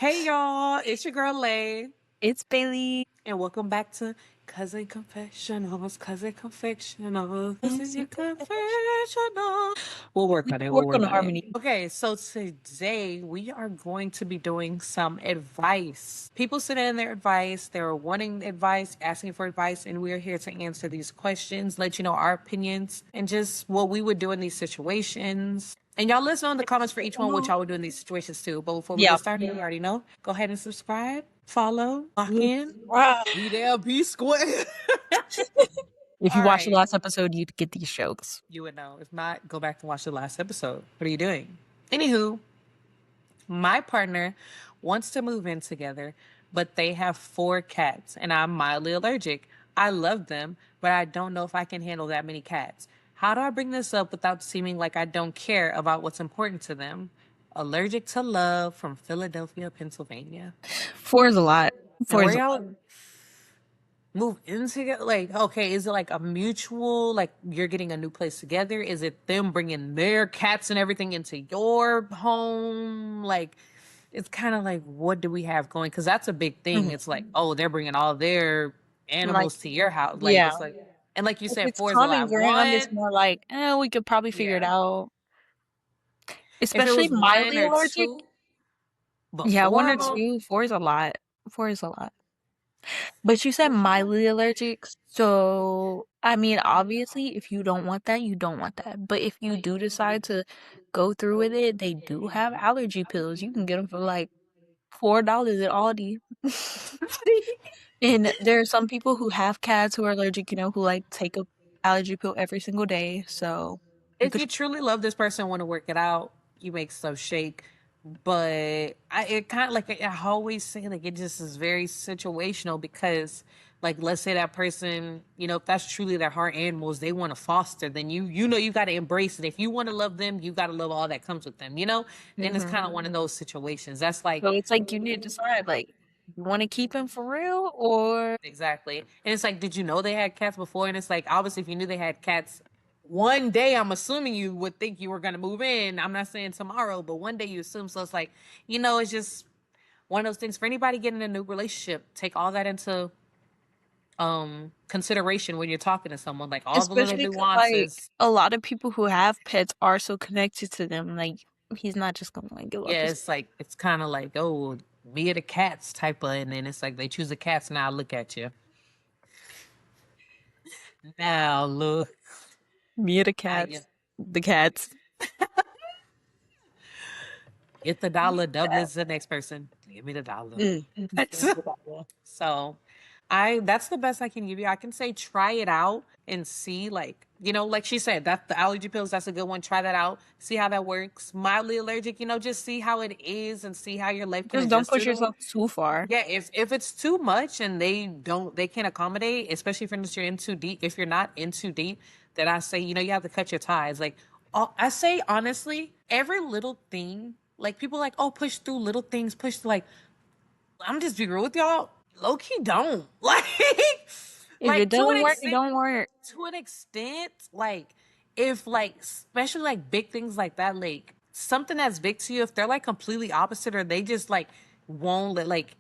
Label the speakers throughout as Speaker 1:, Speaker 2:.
Speaker 1: Hey y'all, it's your girl Lay,
Speaker 2: It's Bailey.
Speaker 1: and welcome back to Cousin Confessionals. Cousin Confessionals. This is your confessional. We'll work on it. We'll
Speaker 2: Work on
Speaker 1: work
Speaker 2: the
Speaker 1: on it.
Speaker 2: harmony.
Speaker 1: Okay, so today we are going to be doing some advice. People sent in their advice. They're wanting advice, asking for advice, and we're here to answer these questions, let you know our opinions, and just what we would do in these situations. And y'all let us know in the comments for each one what y'all would do in these situations too. But before we
Speaker 2: Yeah.
Speaker 1: get started, you already know. Go ahead and subscribe, follow, lock in.
Speaker 2: Wow.
Speaker 1: Be there, be square.
Speaker 2: If you
Speaker 1: All
Speaker 2: watch the
Speaker 1: right.
Speaker 2: last episode, you'd get these jokes.
Speaker 1: You would know. If not, go back and watch the last episode. What are you doing? Anywho, my partner wants to move in together, but they have four cats, and I'm mildly allergic. I love them, but I don't know if I can handle that many cats. How do I bring this up without seeming like I don't care about what's important to them? Allergic to Love from Philadelphia, Pennsylvania.
Speaker 2: Four is a lot.
Speaker 1: And
Speaker 2: Four
Speaker 1: where
Speaker 2: is a lot.
Speaker 1: y'all move in together? Like, okay, is it like a mutual, like you're getting a new place together? Is it them bringing their cats and everything into your home? Like, it's kind of like, what do we have going? Because that's a big thing.
Speaker 2: Mhm.
Speaker 1: It's like, oh, they're bringing all their
Speaker 2: Like,
Speaker 1: animals to your house. Like,
Speaker 2: yeah.
Speaker 1: it's like, and like you
Speaker 2: If
Speaker 1: said,
Speaker 2: it's
Speaker 1: four is a
Speaker 2: common
Speaker 1: lot.
Speaker 2: ground, it's
Speaker 1: One,
Speaker 2: more like, we could probably figure it
Speaker 1: yeah.
Speaker 2: out.
Speaker 1: If it
Speaker 2: Especially
Speaker 1: was one
Speaker 2: mildly
Speaker 1: or
Speaker 2: allergic.
Speaker 1: two, but
Speaker 2: Yeah,
Speaker 1: four
Speaker 2: one or
Speaker 1: of them,
Speaker 2: two. Four is a lot. Four is a lot. But you said mildly allergic. So, I mean, obviously, if you don't want that, you don't want that. But if you do decide to go through with it, they do have allergy pills. You can get them for like $4 at Aldi. And there are some people who have cats who are allergic, who like take a allergy pill every single day. So you
Speaker 1: if
Speaker 2: could.
Speaker 1: you truly love this person, want to work it out, you make stuff shake. But it kind of like I always say, like it just is very situational because, like, let's say that person, if that's truly their heart animals, they want to foster, then you got to embrace it. If you want to love them, you got to love all that comes with them, And it's
Speaker 2: Mhm.
Speaker 1: kind of one of those situations. That's like
Speaker 2: So it's like you need to decide, like, you want to keep him for real or.
Speaker 1: exactly. And it's like, did you know they had cats before? And it's like, obviously, if you knew they had cats, one day I'm assuming you would think you were going to move in. I'm not saying tomorrow, but one day you assume. So it's like, it's just one of those things for anybody getting a new relationship. Take all that into consideration when you're talking to someone, like all the little
Speaker 2: Especially because, like,
Speaker 1: nuances.
Speaker 2: a lot of people who have pets are so connected to them. Like, he's not just gonna, like, give up
Speaker 1: Yeah,
Speaker 2: his.
Speaker 1: it's like it's kind of like, oh, me or the cats type of, and then it's like they choose the cats. Now look at you. Now look,
Speaker 2: Me or the
Speaker 1: I yeah.
Speaker 2: cats. The cats.
Speaker 1: Get the dollar, double is the next person. Give me the dollar.
Speaker 2: Mm.
Speaker 1: So that's the best I can give you. I can say try it out and see, like, like she said, that's the allergy pills, that's a good one. Try that out, see how that works. Mildly allergic, just see how it is and see how your life can
Speaker 2: Just don't
Speaker 1: adjust
Speaker 2: push
Speaker 1: to them.
Speaker 2: yourself too far.
Speaker 1: Yeah, if it's too much and they can't accommodate, especially if you're in too deep, if you're not in too deep, then I say, you have to cut your ties. Like I say honestly, every little thing, like people like, oh, push through little things, like I'm just be real with y'all. Low key don't.
Speaker 2: If it
Speaker 1: To an
Speaker 2: doesn't work, it
Speaker 1: extent,
Speaker 2: don't work.
Speaker 1: like if like especially like big things like that, like something that's big to you, if they're like completely opposite or they just like won't let like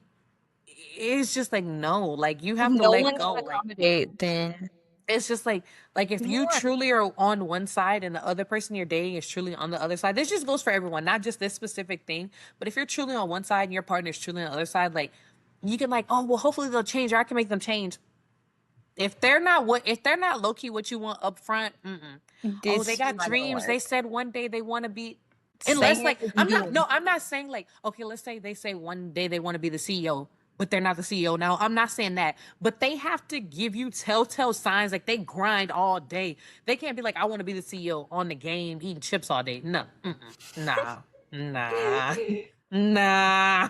Speaker 1: it's just like no, like you
Speaker 2: If
Speaker 1: have to
Speaker 2: no
Speaker 1: let
Speaker 2: one
Speaker 1: go.
Speaker 2: can
Speaker 1: Like
Speaker 2: accommodate, then
Speaker 1: it's just like if you
Speaker 2: ignore.
Speaker 1: truly are on one side and the other person you're dating is truly on the other side. This just goes for everyone, not just this specific thing. But if you're truly on one side and your partner is truly on the other side, like you can like, oh well, hopefully they'll change or I can make them change. If they're not low key what you want up front, oh they
Speaker 2: This is
Speaker 1: got
Speaker 2: not gonna
Speaker 1: dreams. They
Speaker 2: work.
Speaker 1: said one day they want to be. Unless
Speaker 2: Saying it
Speaker 1: like
Speaker 2: isn't doing.
Speaker 1: I'm not saying like okay, let's say they say one day they want to be the CEO, but they're not the CEO now. I'm not saying that, but they have to give you telltale signs like they grind all day. They can't be like I want to be the CEO on the game eating chips all day. No, nah, nah. Nah,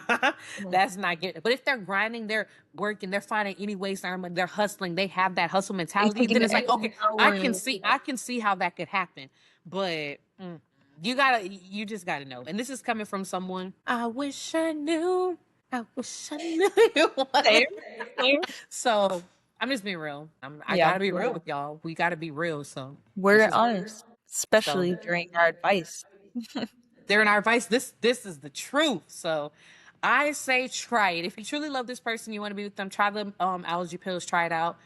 Speaker 1: that's not good. But if they're grinding, they're working, they're finding any ways to earn money, they're hustling, they have that hustle
Speaker 2: They
Speaker 1: mentality,
Speaker 2: taking
Speaker 1: then
Speaker 2: the
Speaker 1: it's like,
Speaker 2: extra
Speaker 1: okay,
Speaker 2: hours.
Speaker 1: I can see how that could happen. But you just gotta know. And this is coming from someone. I wish I knew. I wish I knew you
Speaker 2: Same,
Speaker 1: wanted.
Speaker 2: same.
Speaker 1: So I'm just being real. I
Speaker 2: Yeah,
Speaker 1: gotta be real with y'all. We gotta be real. So this
Speaker 2: we're
Speaker 1: is
Speaker 2: honest,
Speaker 1: so
Speaker 2: especially during our advice.
Speaker 1: they're in our advice. This is the truth. So I say try it. If you truly love this person, you want to be with them, try the allergy pills, try it out.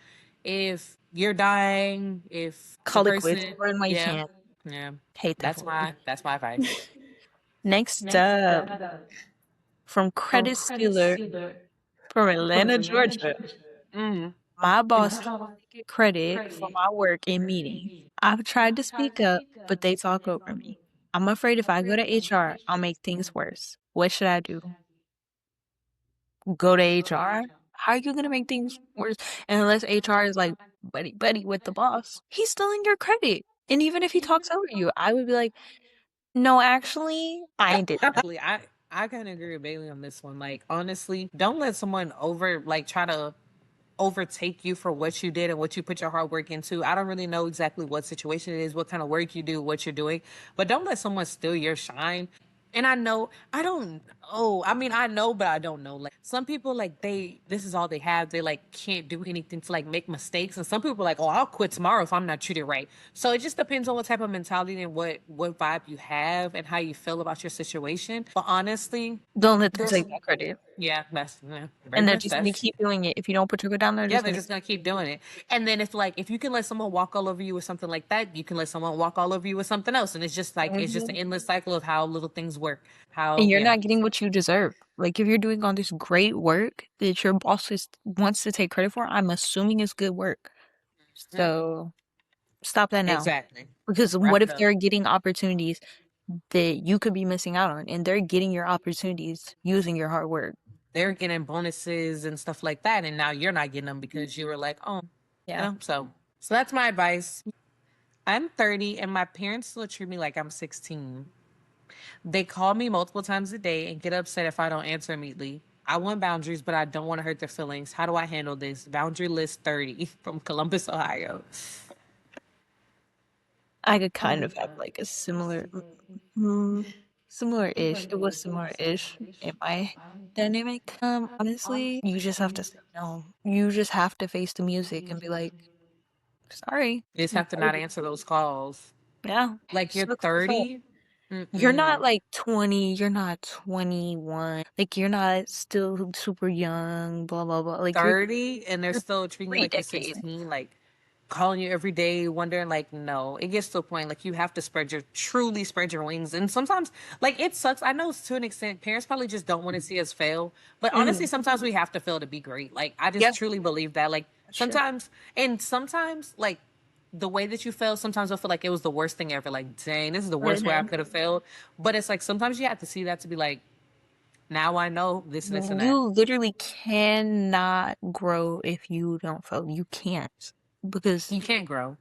Speaker 1: If you're dying, if the
Speaker 2: Call it quits.
Speaker 1: person,
Speaker 2: Burn while you
Speaker 1: yeah,
Speaker 2: can.
Speaker 1: yeah,
Speaker 2: Hate that
Speaker 1: that's
Speaker 2: for you.
Speaker 1: my advice.
Speaker 2: Next up, from Credit Stealer from Atlanta, Georgia.
Speaker 1: Mm.
Speaker 2: My boss told me to get credit for my work in meetings. I've tried to speak up, but they talk over me. I'm afraid if I go to HR, I'll make things worse. What should I do? Go to HR? How are you going to make things worse? And unless HR is like buddy buddy with the boss, he's stealing your credit. And even if he talks over you, I would be like, no, actually, I did that.
Speaker 1: I kind of agree with Bailey on this one. Like honestly, don't let someone try to overtake you for what you did and what you put your hard work into. I don't really know exactly what situation it is, what kind of work you do, what you're doing, but don't let someone steal your shine. And I know, I don't know. I mean, I know, but I don't know. Like some people, like this is all they have. They like can't do anything to like make mistakes. And some people are like, oh, I'll quit tomorrow if I'm not treated right. So it just depends on what type of mentality and what vibe you have and how you feel about your situation. But honestly,
Speaker 2: Don't let them take that credit.
Speaker 1: yeah, that's yeah,
Speaker 2: And
Speaker 1: pretty
Speaker 2: they're
Speaker 1: much
Speaker 2: just going to
Speaker 1: that's
Speaker 2: keep doing it. If you don't put your foot down, they're
Speaker 1: yeah,
Speaker 2: just
Speaker 1: they're
Speaker 2: going to
Speaker 1: just gonna keep doing it. And then if you can let someone walk all over you with something like that, you can let someone walk all over you with something else. And it's just an endless cycle of how little things work.
Speaker 2: and
Speaker 1: How
Speaker 2: you're
Speaker 1: yeah.
Speaker 2: not getting what you deserve. Like if you're doing all this great work that your boss wants to take credit for, I'm assuming it's good work.
Speaker 1: Mhm.
Speaker 2: So stop that now.
Speaker 1: Exactly.
Speaker 2: Because
Speaker 1: Wrap
Speaker 2: what
Speaker 1: it
Speaker 2: if
Speaker 1: up.
Speaker 2: they're getting opportunities that you could be missing out on, and they're getting your opportunities using your hard work?
Speaker 1: They're getting bonuses and stuff like that, and now you're not getting them because you were like, oh,
Speaker 2: Yeah.
Speaker 1: so that's my advice. I'm 30 and my parents still treat me like I'm 16. They call me multiple times a day and get upset if I don't answer immediately. I want boundaries, but I don't want to hurt their feelings. How do I handle this? Boundary list 30 from Columbus, Ohio.
Speaker 2: I could kind of have like a mm, similar-ish. It was similar-ish in my dynamic. Honestly, you just have to say no. You just have to face the music and be like, sorry.
Speaker 1: You just
Speaker 2: I'm
Speaker 1: have to not
Speaker 2: sorry.
Speaker 1: answer those calls.
Speaker 2: Yeah.
Speaker 1: Like you're
Speaker 2: Sucks to suck.
Speaker 1: 30.
Speaker 2: You're not
Speaker 1: Mm-mm.
Speaker 2: like 20, you're not 21. Like you're not still super young, blah blah blah. Like you're
Speaker 1: 30 and they're
Speaker 2: you're
Speaker 1: still treating you
Speaker 2: three
Speaker 1: like you're
Speaker 2: decades.
Speaker 1: 16, like calling you every day, wondering, like, no, it gets to a point like you have to truly spread your wings. And sometimes, like, it sucks. I know to an extent, parents probably just don't want to see us fail. But honestly,
Speaker 2: Mhm.
Speaker 1: sometimes we have to fail to be great. Like, I
Speaker 2: Yeah,
Speaker 1: just truly believe that. Like,
Speaker 2: that's true.
Speaker 1: sometimes, like, the way that you fail, sometimes I feel like it was the worst thing ever. Like, dang, this is the worst way I
Speaker 2: Mhm.
Speaker 1: could have failed. But it's like sometimes you have to see that to be like, now I know this, and that.
Speaker 2: You literally cannot grow if you don't fail. You can't because
Speaker 1: You can't grow.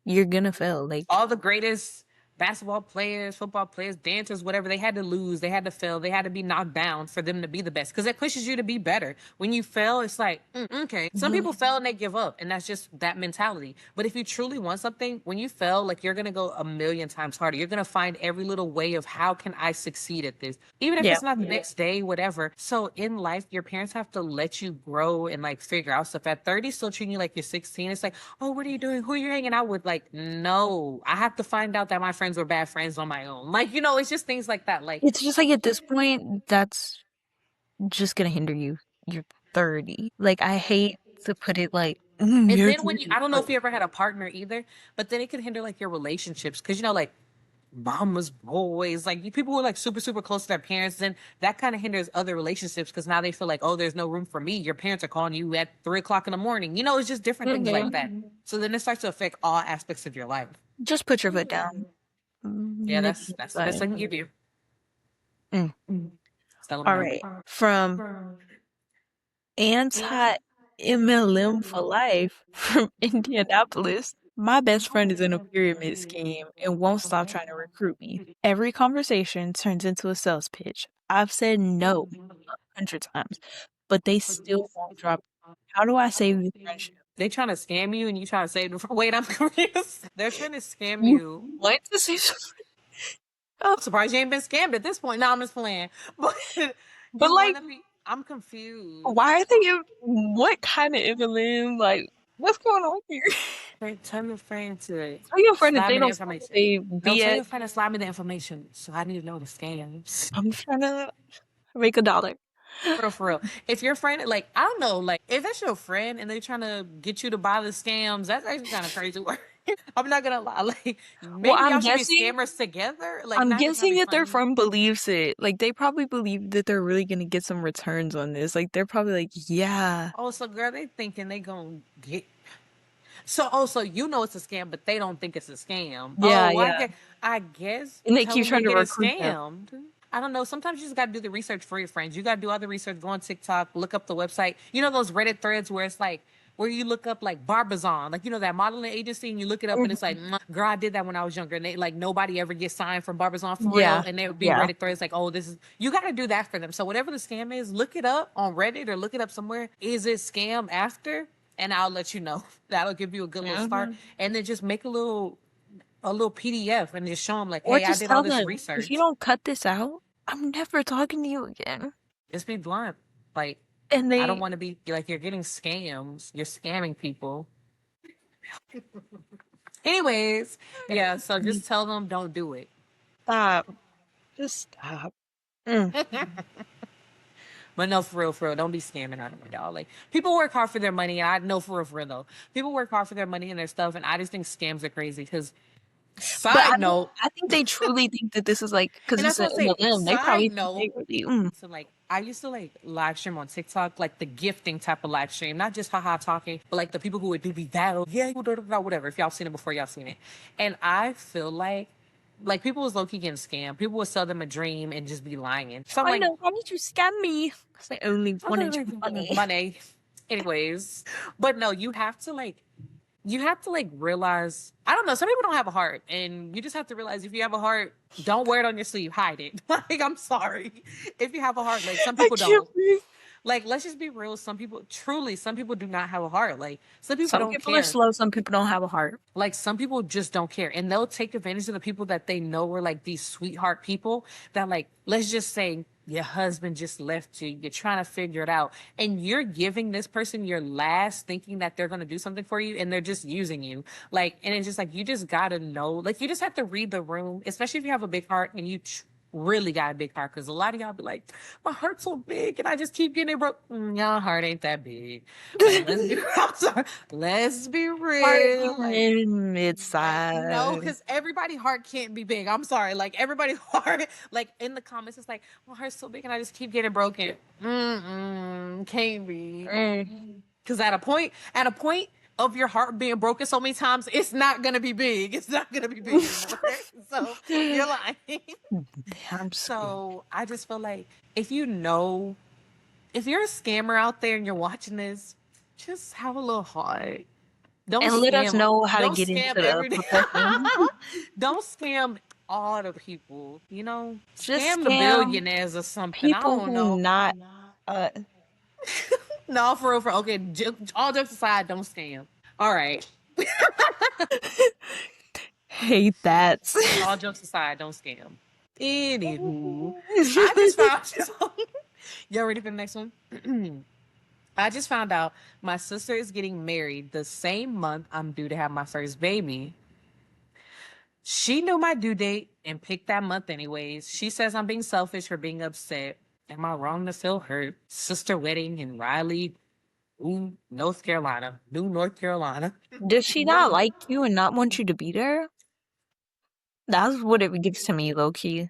Speaker 2: you're gonna fail. Like,
Speaker 1: All the greatest basketball players, football players, dancers, whatever, they had to lose, they had to fail, they had to be knocked down for them to be the best because it pushes you to be better. When you fail, it's like, okay. Some
Speaker 2: you
Speaker 1: people fail and they give up, and that's just that mentality. But if you truly want something, when you fail, like you're gonna go a million times harder. You're gonna find every little way of how can I succeed at this, even if
Speaker 2: yeah.
Speaker 1: it's not the next day, whatever. So in life, your parents have to let you grow and like figure out stuff. At 30, still treating you like you're 16. It's like, oh, what are you doing? Who are you hanging out with? Like, no, I have to find out that my friends were bad friends on my own. Like, it's just things like that. Like,
Speaker 2: It's just like at this point, that's just gonna hinder you. You're 30. Like I hate to put it like
Speaker 1: and
Speaker 2: you're
Speaker 1: then when you,
Speaker 2: 30,
Speaker 1: I don't know
Speaker 2: but
Speaker 1: if you ever had a partner either, but then it can hinder like your relationships. Cause like mama's boys, like people who are like super, super close to their parents, then that kind of hinders other relationships because now they feel like, oh, there's no room for me. Your parents are calling you at 3 o'clock in the morning. It's just different things like
Speaker 2: Mhm.
Speaker 1: that. So then it starts to affect all aspects of your life.
Speaker 2: Just put your foot down.
Speaker 1: Yeah,
Speaker 2: Nip it in
Speaker 1: that's
Speaker 2: the
Speaker 1: the best I
Speaker 2: bud.
Speaker 1: can give you.
Speaker 2: Mm.
Speaker 1: Tell them
Speaker 2: All
Speaker 1: no.
Speaker 2: right. From anti MLM for life from Indianapolis. My best friend is in a pyramid scheme and won't stop trying to recruit me. Every conversation turns into a sales pitch. I've said no 100 times, but they still won't drop. How do I save this friendship?
Speaker 1: They trying to scam you and you trying to save them from. Wait, I'm confused. They're trying to scam
Speaker 2: You
Speaker 1: you.
Speaker 2: want to save some? Oh,
Speaker 1: I'm surprised you ain't been scammed at this point. No, I'm just playing. But
Speaker 2: but
Speaker 1: you want
Speaker 2: like,
Speaker 1: to be. I'm confused.
Speaker 2: why are they? What kind of MLM? Like, what's going on here?
Speaker 1: Tell your friend to
Speaker 2: Tell your friend that
Speaker 1: slide
Speaker 2: they
Speaker 1: me the
Speaker 2: don't stop
Speaker 1: information.
Speaker 2: they
Speaker 1: No, tell
Speaker 2: BS.
Speaker 1: your friend to slide me the information. So I need to know the scams.
Speaker 2: I'm trying to. Make $1.
Speaker 1: For real. If your friend, like, I don't know, like, if that's your friend and they're trying to get you to buy the scams, that's actually kind of crazy work. I'm not gonna lie. Like,
Speaker 2: Well,
Speaker 1: maybe y'all should be scammers together. Like,
Speaker 2: I'm
Speaker 1: not to try to
Speaker 2: guessing
Speaker 1: be
Speaker 2: that their
Speaker 1: funny.
Speaker 2: friend believes it. Like they probably believe that they're really gonna get some returns on this. Like they're probably like, yeah,
Speaker 1: Oh, so girl, they thinking they gonna get. So, oh, so you know it's a scam, but they don't think it's a scam.
Speaker 2: yeah,
Speaker 1: Oh, well,
Speaker 2: yeah.
Speaker 1: I guess
Speaker 2: And they
Speaker 1: tell
Speaker 2: keep
Speaker 1: them you're
Speaker 2: trying to
Speaker 1: getting
Speaker 2: recruit them.
Speaker 1: scammed. I don't know. Sometimes you just got to do the research for your friends. You got to do other research. Go on TikTok, look up the website. You know those Reddit threads where it's like where you look up like Barbizon, like you know that modeling agency, and you look it up, and it's like,
Speaker 2: Mhm.
Speaker 1: girl, I did that when I was younger, and they like nobody ever gets signed from Barbizon for real,
Speaker 2: Yeah,
Speaker 1: and there would be
Speaker 2: yeah.
Speaker 1: Reddit threads like, oh, this is you got to do that for them. So whatever the scam is, look it up on Reddit or look it up somewhere. Is it scam after? And I'll let you know. That'll give you a good little start,
Speaker 2: Hmm.
Speaker 1: and then just make a little PDF and just show them like,
Speaker 2: Or
Speaker 1: hey, I
Speaker 2: just
Speaker 1: did all
Speaker 2: tell
Speaker 1: this
Speaker 2: them, if you
Speaker 1: research.
Speaker 2: don't cut this out, I'm never talking to you again.
Speaker 1: Just be blunt. Like,
Speaker 2: And
Speaker 1: I don't
Speaker 2: they
Speaker 1: want to be like you're getting scams. You're scamming people. Anyways, yeah. So just tell them don't do it.
Speaker 2: stop. Just stop. Mm.
Speaker 1: But no, for real, don't be scamming out of me, y'all. Like people work hard for their money, and I know for real though, people work hard for their money and their stuff, and I just think scams are crazy. Because
Speaker 2: But
Speaker 1: side note,
Speaker 2: I think they truly think that this is like, because
Speaker 1: and
Speaker 2: it's
Speaker 1: that's
Speaker 2: an
Speaker 1: what I say.
Speaker 2: MLM. They
Speaker 1: Side
Speaker 2: probably think they
Speaker 1: note,
Speaker 2: really.
Speaker 1: so like I used to like live stream on TikTok, like the gifting type of live stream, not just haha talking, but like the people who would do that, yeah, whatever. If y'all seen it before, y'all seen it. And I feel like people was low key getting scammed. People would sell them a dream and just be lying. So I'm
Speaker 2: I
Speaker 1: like,
Speaker 2: know. Why did you scam me? Because I only wanted your money.
Speaker 1: money. Anyways, but no, you have to like realize I don't know, some people don't have a heart and you just have to realize if you have a heart, don't wear it on your sleeve, hide it. Like I'm sorry. If you have a heart, like some
Speaker 2: I
Speaker 1: people
Speaker 2: can't
Speaker 1: don't.
Speaker 2: believe
Speaker 1: Like let's just be real, some people do not have a heart. Like some people
Speaker 2: some
Speaker 1: don't
Speaker 2: people are
Speaker 1: care.
Speaker 2: slow. Some people don't have a heart.
Speaker 1: Like some people just don't care and they'll take advantage of the people that they know are like these sweetheart people that like let's just say your husband just left you, you're trying to figure it out and you're giving this person your last thinking that they're going to do something for you and they're just using you. Like and it's just like you just got to know, like you just have to read the room, especially if you have a big heart and you really got a big heart, because a lot of y'all be like, my heart's so big and I just keep getting it broke. Y'all heart ain't that big. Like let's be I'm sorry. Let's be
Speaker 2: Heart
Speaker 1: real. Like
Speaker 2: in
Speaker 1: no,
Speaker 2: mid-size.
Speaker 1: because everybody heart can't be big. I'm sorry. Like everybody heart, like in the comments, it's like my heart's so big and I just keep getting broken. Can't be.
Speaker 2: Mm.
Speaker 1: Because at a point of your heart being broken so many times, it's not gonna be big. It's not gonna be big anymore. So you're lying.
Speaker 2: I'm screaming.
Speaker 1: So I just feel like if you're a scammer out there and you're watching this, just have a little heart. Don't
Speaker 2: And let us
Speaker 1: scam.
Speaker 2: know how to
Speaker 1: Don't
Speaker 2: get into
Speaker 1: scam
Speaker 2: the
Speaker 1: every day.
Speaker 2: profession.
Speaker 1: Don't scam all the people.
Speaker 2: Just
Speaker 1: Scam the
Speaker 2: scam
Speaker 1: billionaires or something. I
Speaker 2: people
Speaker 1: don't
Speaker 2: who
Speaker 1: know.
Speaker 2: not uh
Speaker 1: No, for real. Okay, all jokes aside, don't scam. All right.
Speaker 2: hate that.
Speaker 1: All jokes aside, don't scam. Anywho, I just found. You ready for the next one? I just found out my sister is getting married the same month I'm due to have my first baby. She knew my due date and picked that month anyways. She says I'm being selfish for being upset. Am I wrong to feel hurt? Sister wedding in Raleigh, North Carolina. New North Carolina.
Speaker 2: Does she not like you and not want you to be there? That's what it gives to me, low key.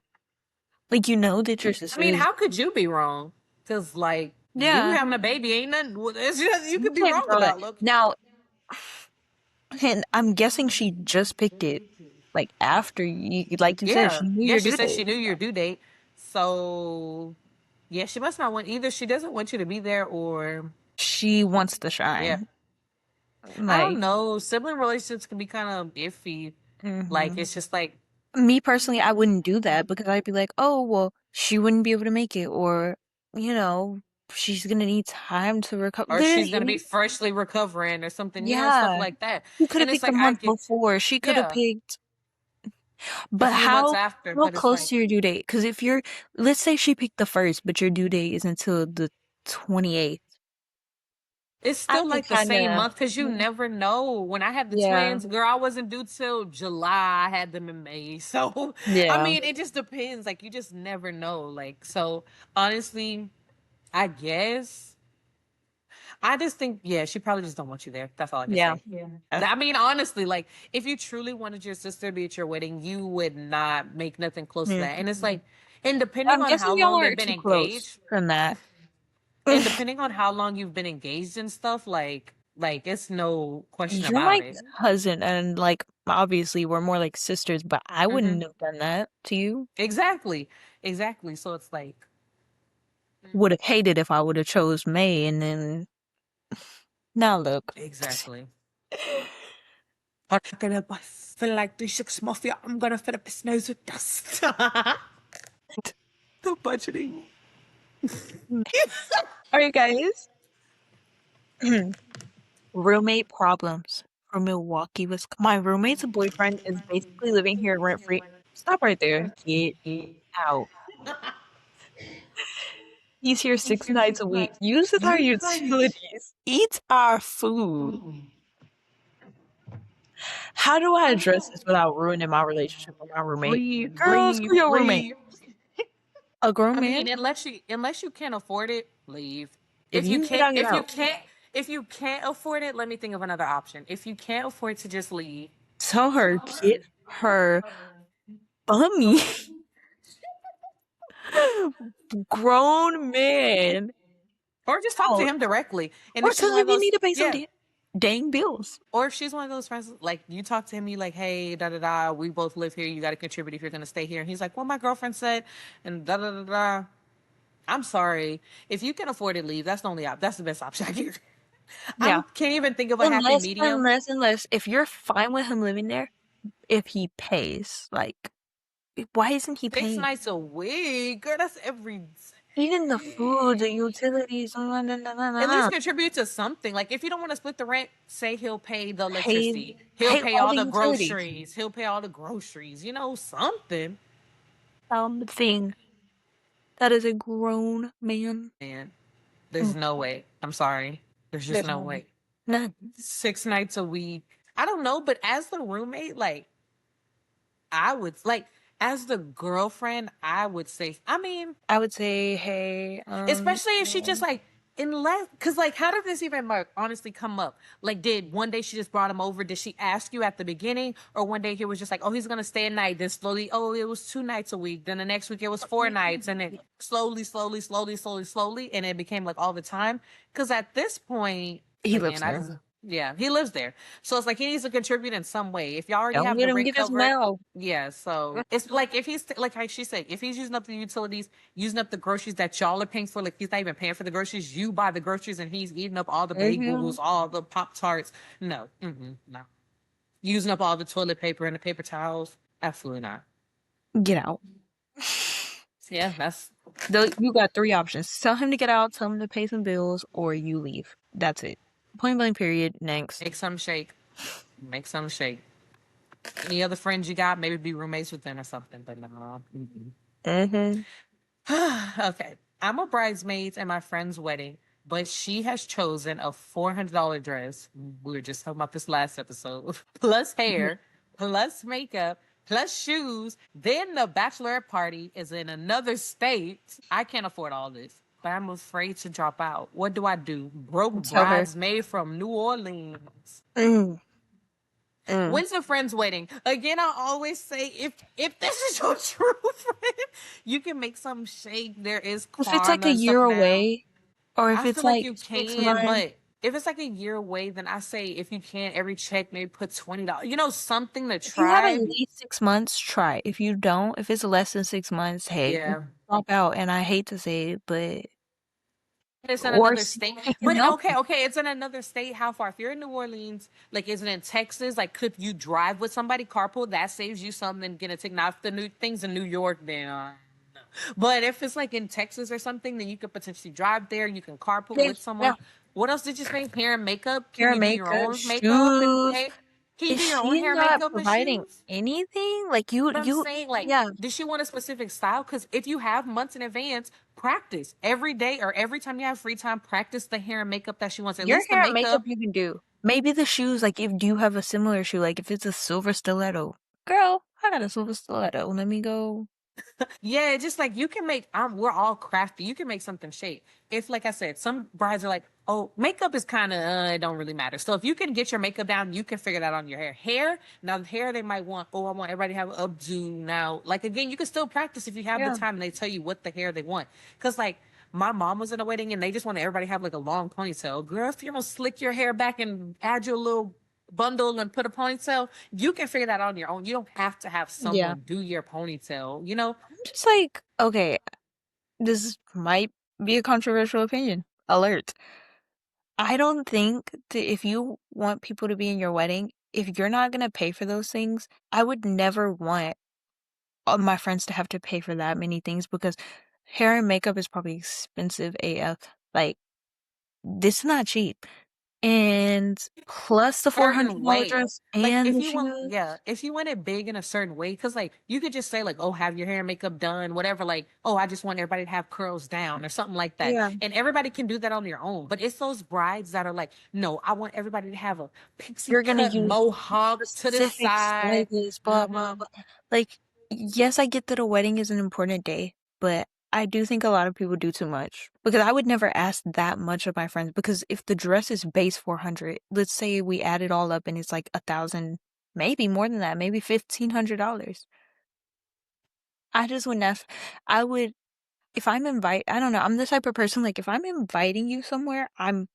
Speaker 2: Like you know that your
Speaker 1: I
Speaker 2: sister
Speaker 1: mean,
Speaker 2: is.
Speaker 1: how could you be wrong? Because, like, you
Speaker 2: Yeah,
Speaker 1: having a baby ain't nothing. It's just, you
Speaker 2: you
Speaker 1: could be
Speaker 2: can't
Speaker 1: wrong
Speaker 2: control that.
Speaker 1: about. Look.
Speaker 2: Now, and I'm guessing she just picked it, like after you, like you said,
Speaker 1: Yeah.
Speaker 2: she knew
Speaker 1: Yeah,
Speaker 2: your
Speaker 1: she
Speaker 2: due
Speaker 1: said she
Speaker 2: date.
Speaker 1: knew your due date. So, yeah, she must not want either. She doesn't want you to be there or,
Speaker 2: She wants to
Speaker 1: yeah.
Speaker 2: shine.
Speaker 1: I don't
Speaker 2: Like,
Speaker 1: know. Sibling relationships can be kind of iffy. Like,
Speaker 2: mhm.
Speaker 1: it's just like,
Speaker 2: Me personally, I wouldn't do that because I'd be like, oh, well, she wouldn't be able to make it, or, you know, she's gonna need time to recover.
Speaker 1: or she's going to be
Speaker 2: Literally,
Speaker 1: freshly recovering or something, stuff
Speaker 2: yeah.
Speaker 1: like that.
Speaker 2: She could have
Speaker 1: And it's
Speaker 2: picked a
Speaker 1: like, I
Speaker 2: month
Speaker 1: get,
Speaker 2: before. She could have
Speaker 1: yeah,
Speaker 2: picked,
Speaker 1: a
Speaker 2: but
Speaker 1: few months after,
Speaker 2: how
Speaker 1: but it's
Speaker 2: close
Speaker 1: like,
Speaker 2: to your due date? Because if you're, let's say she picked the first, but your due date is until the 28th.
Speaker 1: It's
Speaker 2: I
Speaker 1: still
Speaker 2: can
Speaker 1: like the
Speaker 2: kind
Speaker 1: same
Speaker 2: of,
Speaker 1: month because you never know. When I had the
Speaker 2: yeah,
Speaker 1: twins, girl, I wasn't due till July. I had them in May. So, I
Speaker 2: yeah,
Speaker 1: mean, it just depends. Like, you just never know. Like, so honestly, I guess I just think, yeah, she probably just don't want you there. That's all I can
Speaker 2: yeah.
Speaker 1: say. Yeah. I mean, honestly, like, if you truly wanted your sister to be at your wedding, you would not make nothing close to
Speaker 2: Mm.
Speaker 1: that. And it's like, and depending
Speaker 2: I'm
Speaker 1: on
Speaker 2: guessing
Speaker 1: how
Speaker 2: y'all
Speaker 1: long they've
Speaker 2: aren't
Speaker 1: been
Speaker 2: too close
Speaker 1: engaged,
Speaker 2: from that.
Speaker 1: and depending on how long you've been engaged and stuff, like it's no question
Speaker 2: You're
Speaker 1: about
Speaker 2: my
Speaker 1: it.
Speaker 2: cousin, and like obviously we're more like sisters, but I
Speaker 1: Hmm.
Speaker 2: wouldn't have done that to you.
Speaker 1: Exactly. Exactly. So it's like,
Speaker 2: Would have hated if I would have chose May, and then now look.
Speaker 1: exactly. I'm gonna feel like the six mafia. I'm gonna fill up his nose with dust. The budgeting.
Speaker 2: All right, guys. Roommate problems from Milwaukee, Wisconsin. My roommate's boyfriend is basically living here rent free. Stop right there. Get out. He's here 6 nights a week. Uses our utilities. Eats our food. How do I address this without ruining my relationship with my roommate?
Speaker 1: Leave,
Speaker 2: Girl,
Speaker 1: leave,
Speaker 2: screw your roommate.
Speaker 1: leave.
Speaker 2: A grown
Speaker 1: I
Speaker 2: man?
Speaker 1: mean, unless you can't afford it, leave.
Speaker 2: If you can get out, get out.
Speaker 1: If you can't afford it, let me think of another option. If you can't afford to just leave,
Speaker 2: Tell her, get her bummy. Grown man.
Speaker 1: or just talk to
Speaker 2: Out.
Speaker 1: him directly. And
Speaker 2: Or
Speaker 1: if she's
Speaker 2: tell
Speaker 1: one of
Speaker 2: him you
Speaker 1: those,
Speaker 2: need to pay some
Speaker 1: yeah.
Speaker 2: dang bills.
Speaker 1: Or if she's one of those friends, like you talk to him, you like, hey, da da da, we both live here. You got to contribute if you're gonna stay here. And he's like, well, my girlfriend said, and da da da da. I'm sorry. If you can afford it, leave. That's the only That's the best option I can. I
Speaker 2: Yeah.
Speaker 1: can't even think of a happy medium.
Speaker 2: Unless, if you're fine with him living there, if he pays, like, why isn't he
Speaker 1: Six
Speaker 2: paying?
Speaker 1: nights a week, girl. That's every.
Speaker 2: Even the food, the utilities,
Speaker 1: At least contribute to something. Like if you don't want to split the rent, say he'll pay the
Speaker 2: pay,
Speaker 1: electricity. He'll
Speaker 2: pay
Speaker 1: pay
Speaker 2: all
Speaker 1: all
Speaker 2: the
Speaker 1: the
Speaker 2: utilities.
Speaker 1: groceries. He'll pay all the groceries. You know, something.
Speaker 2: Thing that is a grown man.
Speaker 1: Man, there's
Speaker 2: Mm,
Speaker 1: no way. I'm sorry. There's just
Speaker 2: there's
Speaker 1: no
Speaker 2: no way.
Speaker 1: way.
Speaker 2: None.
Speaker 1: 6 nights a week. I don't know, but as the roommate, like I would like as the girlfriend, I would say. I mean,
Speaker 2: I would say, hey,
Speaker 1: especially if she just like unless because like how did this even like honestly come up? Like did one day she just brought him over? Did she ask you at the beginning, or one day he was just like, oh, he's gonna stay a night? Then slowly, oh, it was 2 nights a week. Then the next week it was 4 nights, and then slowly, and it became like all the time. Because at this point,
Speaker 2: he lives
Speaker 1: again, I
Speaker 2: there.
Speaker 1: just yeah, he lives there, so it's like he needs to contribute in some way. If y'all already
Speaker 2: Don't
Speaker 1: have
Speaker 2: let
Speaker 1: the
Speaker 2: him
Speaker 1: rent
Speaker 2: get his
Speaker 1: covered,
Speaker 2: mail.
Speaker 1: yeah. So it's like if he's like how she said, if he's using up the utilities, using up the groceries that y'all are paying for, like he's not even paying for the groceries. You buy the groceries and he's eating up all the
Speaker 2: Mm-hmm.
Speaker 1: bagels, all the Pop Tarts. No, no. Using up all the toilet paper and the paper towels. Absolutely not.
Speaker 2: Get out.
Speaker 1: Yeah, that's
Speaker 2: You got three options. Tell him to get out, tell him to pay some bills, or you leave. That's it. Point blank period. Next.
Speaker 1: make some shake. Make some shake. Any other friends you got? Maybe be roommates with them or something. But no.
Speaker 2: Mm-hmm.
Speaker 1: Okay. I'm a bridesmaid at my friend's wedding, but she has chosen a $400 dress. We were just talking about this last episode. Plus hair, plus makeup, plus shoes. Then the bachelorette party is in another state. I can't afford all this, but I'm afraid to drop out. What do I do? Broke
Speaker 2: Tell her.
Speaker 1: bridesmaid from New Orleans.
Speaker 2: Mm, mm.
Speaker 1: When's a friend's wedding? Again, I always say if this is your true friend, you can make some shake. There is
Speaker 2: If it's like
Speaker 1: Klarna
Speaker 2: a
Speaker 1: and
Speaker 2: year
Speaker 1: stuff now.
Speaker 2: away, or if
Speaker 1: I
Speaker 2: it's
Speaker 1: feel like
Speaker 2: like
Speaker 1: you
Speaker 2: 6 months,
Speaker 1: can, but if it's like a year away, then I say if you can, every check maybe put $20. You know, something to
Speaker 2: if you have at
Speaker 1: try.
Speaker 2: least 6 months, try. If you don't, if it's less than 6 months, hey,
Speaker 1: Yeah.
Speaker 2: drop out. And I hate to say it, but
Speaker 1: It's in
Speaker 2: or
Speaker 1: another
Speaker 2: see
Speaker 1: state.
Speaker 2: if they can
Speaker 1: But
Speaker 2: help
Speaker 1: okay,
Speaker 2: you.
Speaker 1: okay, it's in another state. How far? If you're in New Orleans, like is it in Texas? Like could you drive with somebody, carpool? That saves you something and get a ticket. Now if the new things in New York, then no. But if it's like in Texas or something, then you could potentially drive there. You can carpool
Speaker 2: Yeah,
Speaker 1: with
Speaker 2: yeah.
Speaker 1: someone. What else did you say? Hair and makeup? Can
Speaker 2: Hair,
Speaker 1: you do your
Speaker 2: makeup,
Speaker 1: own makeup and
Speaker 2: shoes,
Speaker 1: pay? Can you
Speaker 2: Is
Speaker 1: do your own
Speaker 2: she
Speaker 1: hair,
Speaker 2: not
Speaker 1: makeup, and
Speaker 2: providing
Speaker 1: shoes?
Speaker 2: anything? Like you
Speaker 1: But I'm
Speaker 2: you
Speaker 1: saying, like,
Speaker 2: yeah,
Speaker 1: does she want a specific style? Because if you have months in advance, practice every day or every time you have free time. Practice the hair and makeup that she wants. At
Speaker 2: your
Speaker 1: least the
Speaker 2: hair and makeup
Speaker 1: makeup.
Speaker 2: you can do. Maybe the shoes, like if do you have a similar shoe, like if it's a silver stiletto. Girl, I got a silver stiletto. Let me go.
Speaker 1: Yeah, just like you can make. We're all crafty. You can make something shape. If, like I said, some brides are like, "Oh, makeup is kind of it don't really matter." So if you can get your makeup down, you can figure that out on your hair. Hair now, the hair they might want. Oh, I want everybody to have an updo now. Like again, you can still practice if you have the
Speaker 2: Yeah.
Speaker 1: time, and they tell you what the hair they want. Cause like my mom was in a wedding, and they just want everybody to have like a long ponytail. Girl, if you're gonna slick your hair back and add your little bundle and put a ponytail, you can figure that out on your own. You don't have to have
Speaker 2: Yeah.
Speaker 1: someone do your ponytail. You know.
Speaker 2: I'm just like, okay, this might be a controversial opinion. Alert. I don't think that if you want people to be in your wedding, if you're not gonna pay for those things, I would never want my friends to have to pay for that many things because hair and makeup is probably expensive AF. Like, this is not cheap. And plus the
Speaker 1: Certain
Speaker 2: $400
Speaker 1: way.
Speaker 2: dress
Speaker 1: Like
Speaker 2: and
Speaker 1: if
Speaker 2: the
Speaker 1: you want,
Speaker 2: shoes.
Speaker 1: yeah, if you want it big in a certain way, because like you could just say like, oh, have your hair and makeup done, whatever. Like, oh, I just want everybody to have curls down or something like that,
Speaker 2: Yeah,
Speaker 1: and everybody can do that on their own. But it's those brides that are like, no, I want everybody to have a pixie
Speaker 2: you're gonna
Speaker 1: cut
Speaker 2: use
Speaker 1: mohawk to the
Speaker 2: specific
Speaker 1: side.
Speaker 2: stylist, blah, blah,
Speaker 1: Hmm.
Speaker 2: blah. Like, yes, I get that a wedding is an important day, but I do think a lot of people do too much. Because I would never ask that much of my friends. Because if the dress is base 400, let's say we add it all up and it's like 1,000, maybe more than that, maybe $1,500. I just wouldn't ask. I would, if I don't know, I'm the type of person, like, if I'm inviting you somewhere, I'm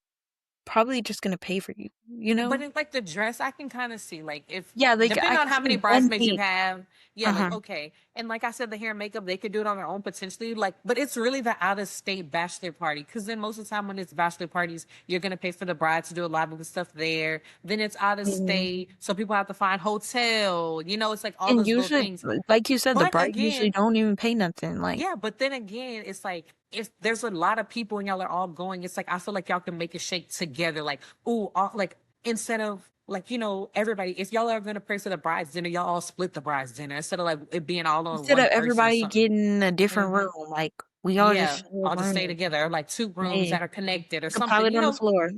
Speaker 2: probably just gonna pay for you, you
Speaker 1: But
Speaker 2: know?
Speaker 1: it's like the dress, I can kind of see like if
Speaker 2: Yeah, like, I
Speaker 1: depending on
Speaker 2: can
Speaker 1: how
Speaker 2: see
Speaker 1: many
Speaker 2: one
Speaker 1: bridesmaids you
Speaker 2: thing.
Speaker 1: have, yeah, like
Speaker 2: Uh-huh.
Speaker 1: okay. And like I said, the hair and makeup, they could do it on their own potentially. Like, but it's really the out of state bachelor party. Cause then most of the time when it's bachelor parties, you're gonna pay for the bride to do a lot of the stuff there. Then it's out of
Speaker 2: Mhm.
Speaker 1: state. So people have to find hotel. It's like all
Speaker 2: And
Speaker 1: those little
Speaker 2: usually,
Speaker 1: things.
Speaker 2: like you said, the
Speaker 1: But
Speaker 2: bride usually
Speaker 1: again,
Speaker 2: don't even pay nothing. Like,
Speaker 1: yeah, but then again, it's like if there's a lot of people and y'all are all going, it's like I feel like y'all can make a shake together. Like, ooh, all, like instead of like everybody, if y'all are gonna pay for the bride's dinner, y'all all split the bride's dinner instead of like it being all on
Speaker 2: instead
Speaker 1: one
Speaker 2: of
Speaker 1: person or
Speaker 2: everybody
Speaker 1: something.
Speaker 2: getting a different
Speaker 1: Hmm.
Speaker 2: room, like, we all just
Speaker 1: Yeah,
Speaker 2: share a
Speaker 1: I'll just stay
Speaker 2: room.
Speaker 1: together, or like two rooms
Speaker 2: Hey,
Speaker 1: that are connected or
Speaker 2: the
Speaker 1: something.
Speaker 2: pilot on the floor.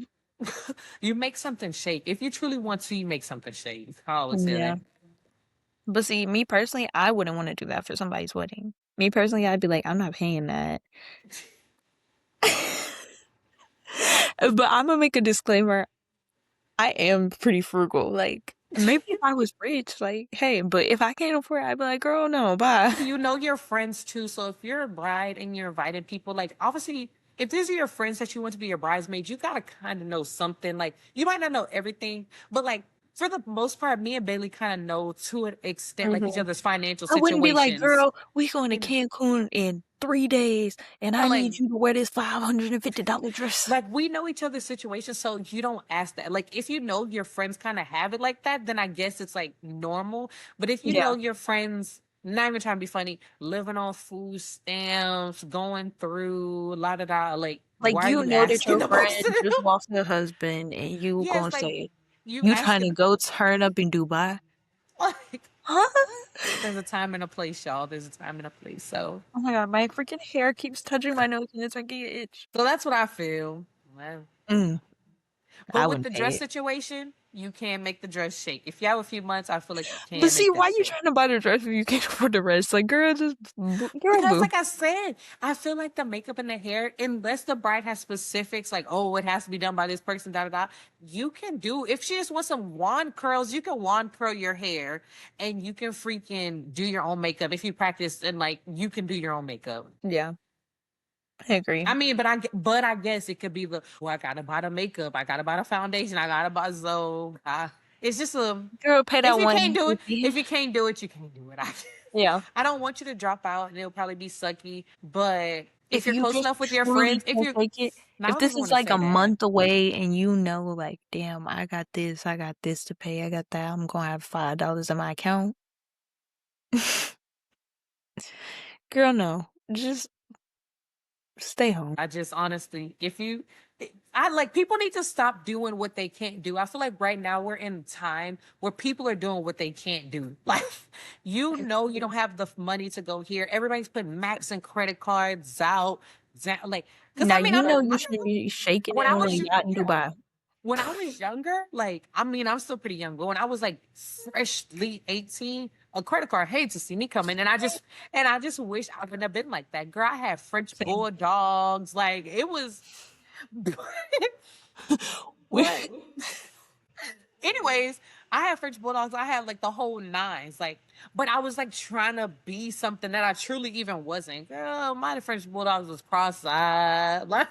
Speaker 1: You make something shake. If you truly want to, you make something shake. I always say
Speaker 2: Yeah.
Speaker 1: that.
Speaker 2: But see, me personally, I wouldn't want to do that for somebody's wedding. Me personally, I'd be like, I'm not paying that. But I'm gonna make a disclaimer. I am pretty frugal. Like, maybe if I was rich, like, hey, but if I can't afford it, I'd be like, girl, no, bye.
Speaker 1: You know your friends too. So if you're a bride and you're inviting people, like obviously, if these are your friends that you want to be your bridesmaids, you gotta kind of know something. Like you might not know everything, but like for the most part, me and Bailey kind of know to an extent, like each
Speaker 2: Mhm.
Speaker 1: other's financial
Speaker 2: I wouldn't be like,
Speaker 1: situations.
Speaker 2: girl, we going to
Speaker 1: You know,
Speaker 2: Cancun in 3 days, and
Speaker 1: or
Speaker 2: I
Speaker 1: like
Speaker 2: need you to wear this $550 dress.
Speaker 1: we know each other's situations, so you don't ask that. Like if you know your friends kind of have it like that, then I guess it's like normal. But if you know
Speaker 2: Yeah.
Speaker 1: your friends, not even trying to be funny, living on food stamps, going through la da da, like
Speaker 2: Like,
Speaker 1: why are
Speaker 2: you
Speaker 1: you
Speaker 2: know that
Speaker 1: asking
Speaker 2: your
Speaker 1: the most of
Speaker 2: friend
Speaker 1: them?
Speaker 2: just lost her husband, and you
Speaker 1: Yeah,
Speaker 2: gonna
Speaker 1: it's like
Speaker 2: say,
Speaker 1: you
Speaker 2: you trying to
Speaker 1: asking
Speaker 2: go turn up in Dubai?
Speaker 1: like
Speaker 2: Huh?
Speaker 1: there's a time and a place, y'all. There's a time and a place.
Speaker 2: Oh my god, my freaking hair keeps touching my nose and it's making it itch.
Speaker 1: So that's what I feel. Well,
Speaker 2: Mm,
Speaker 1: but
Speaker 2: I
Speaker 1: with
Speaker 2: wouldn't
Speaker 1: the
Speaker 2: pay
Speaker 1: dress
Speaker 2: it.
Speaker 1: situation, you can make the dress shake. If you have a few months, I feel like you
Speaker 2: But
Speaker 1: can
Speaker 2: see,
Speaker 1: make that
Speaker 2: why you
Speaker 1: shake.
Speaker 2: trying to buy the dress if you can't afford the rest? Like, girl, just girl,
Speaker 1: Because,
Speaker 2: boo.
Speaker 1: like I said, I feel like the makeup and the hair, unless the bride has specifics, like, oh, it has to be done by this person, da da da, you can do. If she just wants some wand curls, you can wand curl your hair and you can freaking do your own makeup. If you practice and, like, you can do your own makeup.
Speaker 2: Yeah, I agree.
Speaker 1: I mean, but I guess it could be well, I gotta buy the makeup, I gotta buy the foundation, I gotta buy it's just
Speaker 2: Girl, pay
Speaker 1: if
Speaker 2: that
Speaker 1: you can't do it,
Speaker 2: 150.
Speaker 1: if you can't do it, you can't do it.
Speaker 2: Yeah.
Speaker 1: I don't want you to drop out and it'll probably be sucky. But if
Speaker 2: If
Speaker 1: you're
Speaker 2: you
Speaker 1: close
Speaker 2: just
Speaker 1: enough with your
Speaker 2: truly
Speaker 1: friends, if
Speaker 2: can't
Speaker 1: you're,
Speaker 2: take it,
Speaker 1: no, I
Speaker 2: if
Speaker 1: don't
Speaker 2: this
Speaker 1: even
Speaker 2: is
Speaker 1: want to
Speaker 2: like
Speaker 1: say
Speaker 2: a
Speaker 1: that.
Speaker 2: month away and you know, like, damn, I got this to pay, I got that, I'm gonna have $5 in my account. Girl, no. Just stay home.
Speaker 1: I just honestly, if you, I like people need to stop doing what they can't do. I feel like right now we're in a time where people are doing what they can't do. Like, you don't have the money to go here. Everybody's putting max and credit cards out. Like, because
Speaker 2: Now
Speaker 1: I mean,
Speaker 2: you
Speaker 1: I'm
Speaker 2: know
Speaker 1: not,
Speaker 2: you shouldn't be shaking
Speaker 1: when
Speaker 2: it
Speaker 1: I
Speaker 2: on a
Speaker 1: was
Speaker 2: yacht in Dubai.
Speaker 1: when I was younger, like, I mean, I'm still pretty young, but when I was like freshly 18, a credit card hated to see me coming. And I just wish I would have been like that. Girl, I had French
Speaker 2: Same.
Speaker 1: bulldogs. Like, it was, but anyways, I had French bulldogs. I had like the whole nines. Like, but I was like trying to be something that I truly even wasn't. Girl, my French bulldogs was cross-eyed. Like,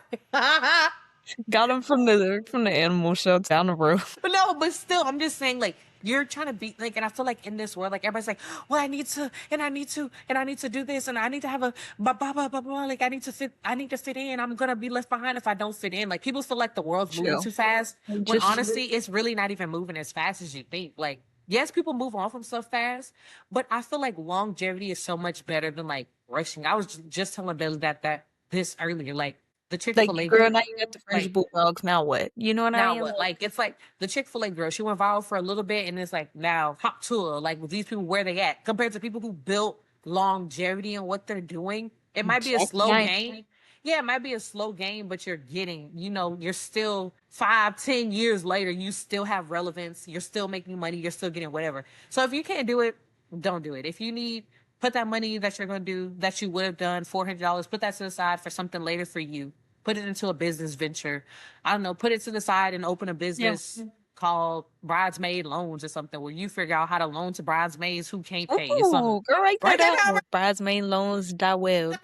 Speaker 2: Got him from the animal shelter down the road.
Speaker 1: but no, but still, I'm just saying, like, you're trying to be like, and I feel like in this world, like, everybody's like, well, I need to, and I need to, and I need to do this, and I need to have a blah blah blah blah blah. Like, I need to fit in. I'm gonna be left behind if I don't fit in. Like, people feel like the world's moving
Speaker 2: Chill.
Speaker 1: too fast, when
Speaker 2: Just
Speaker 1: honestly, it's really not even moving as fast as you think. Like, yes, people move on from stuff fast, but I feel like longevity is so much better than like rushing. I was just telling Billy that this earlier, like the Chick
Speaker 2: like,
Speaker 1: Fil A
Speaker 2: girl,
Speaker 1: girl,
Speaker 2: now you got the French
Speaker 1: like.
Speaker 2: bulldogs. Now what? You know what I
Speaker 1: Now
Speaker 2: mean?
Speaker 1: what? Like it's like the Chick-fil-A girl. She went viral for a little bit and it's like now hop tour. Like with these people, where they at compared to people who built longevity in what they're doing. It might be a
Speaker 2: Jackie
Speaker 1: slow
Speaker 2: Yang.
Speaker 1: game. Yeah, it might be a slow game, but you're getting, you're still 5, 10 years later, you still have relevance. You're still making money. You're still getting whatever. So if you can't do it, don't do it. If you need, put that money that you're going to do that you would have done, $400, put that to the side for something later for you. Put it into a business venture. I don't know, put it to the side and open a
Speaker 2: Yeah.
Speaker 1: business called bridesmaid loans or something where you figure out how to loan to bridesmaids who can't pay. It's something.
Speaker 2: Ooh, girl, write
Speaker 1: Write
Speaker 2: that
Speaker 1: that
Speaker 2: down.
Speaker 1: down.
Speaker 2: Bridesmaid loans die well.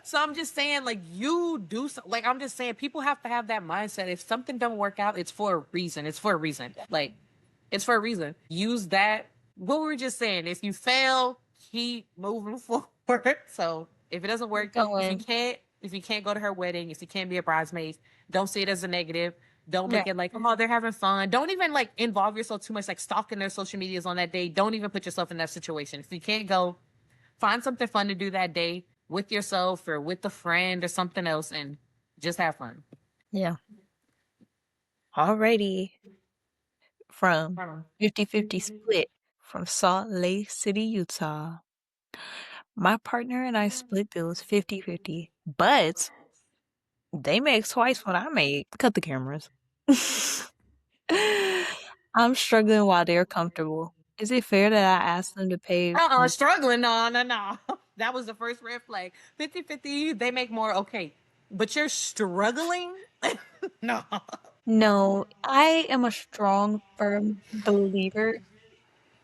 Speaker 1: So I'm just saying, like, you do so, like, I'm just saying people have to have that mindset. If something don't work out, it's for a reason. It's for a reason. Like, it's for a reason. Use that. What we were just saying, if you fail, keep moving forward. So if it doesn't work,
Speaker 2: Going.
Speaker 1: if you can't go to her wedding, if you can't be a bridesmaid, don't see it as a negative. Don't
Speaker 2: Yeah.
Speaker 1: look at like, oh, they're having fun. Don't even like involve yourself too much, like stalking their social medias on that day. Don't even put yourself in that situation. If you can't go, find something fun to do that day with yourself or with a friend or something else and just have fun.
Speaker 2: Yeah. Alrighty. From 50-50 split from Salt Lake City, Utah. My partner and I split bills 50-50, but they make twice what I make. Cut the cameras. I'm struggling while they're comfortable. Is it fair that I ask them to pay?
Speaker 1: Struggling. No, no, no. That was the first red flag. 50-50, they make more. Okay. But you're struggling? No.
Speaker 2: No, I am a strong, firm believer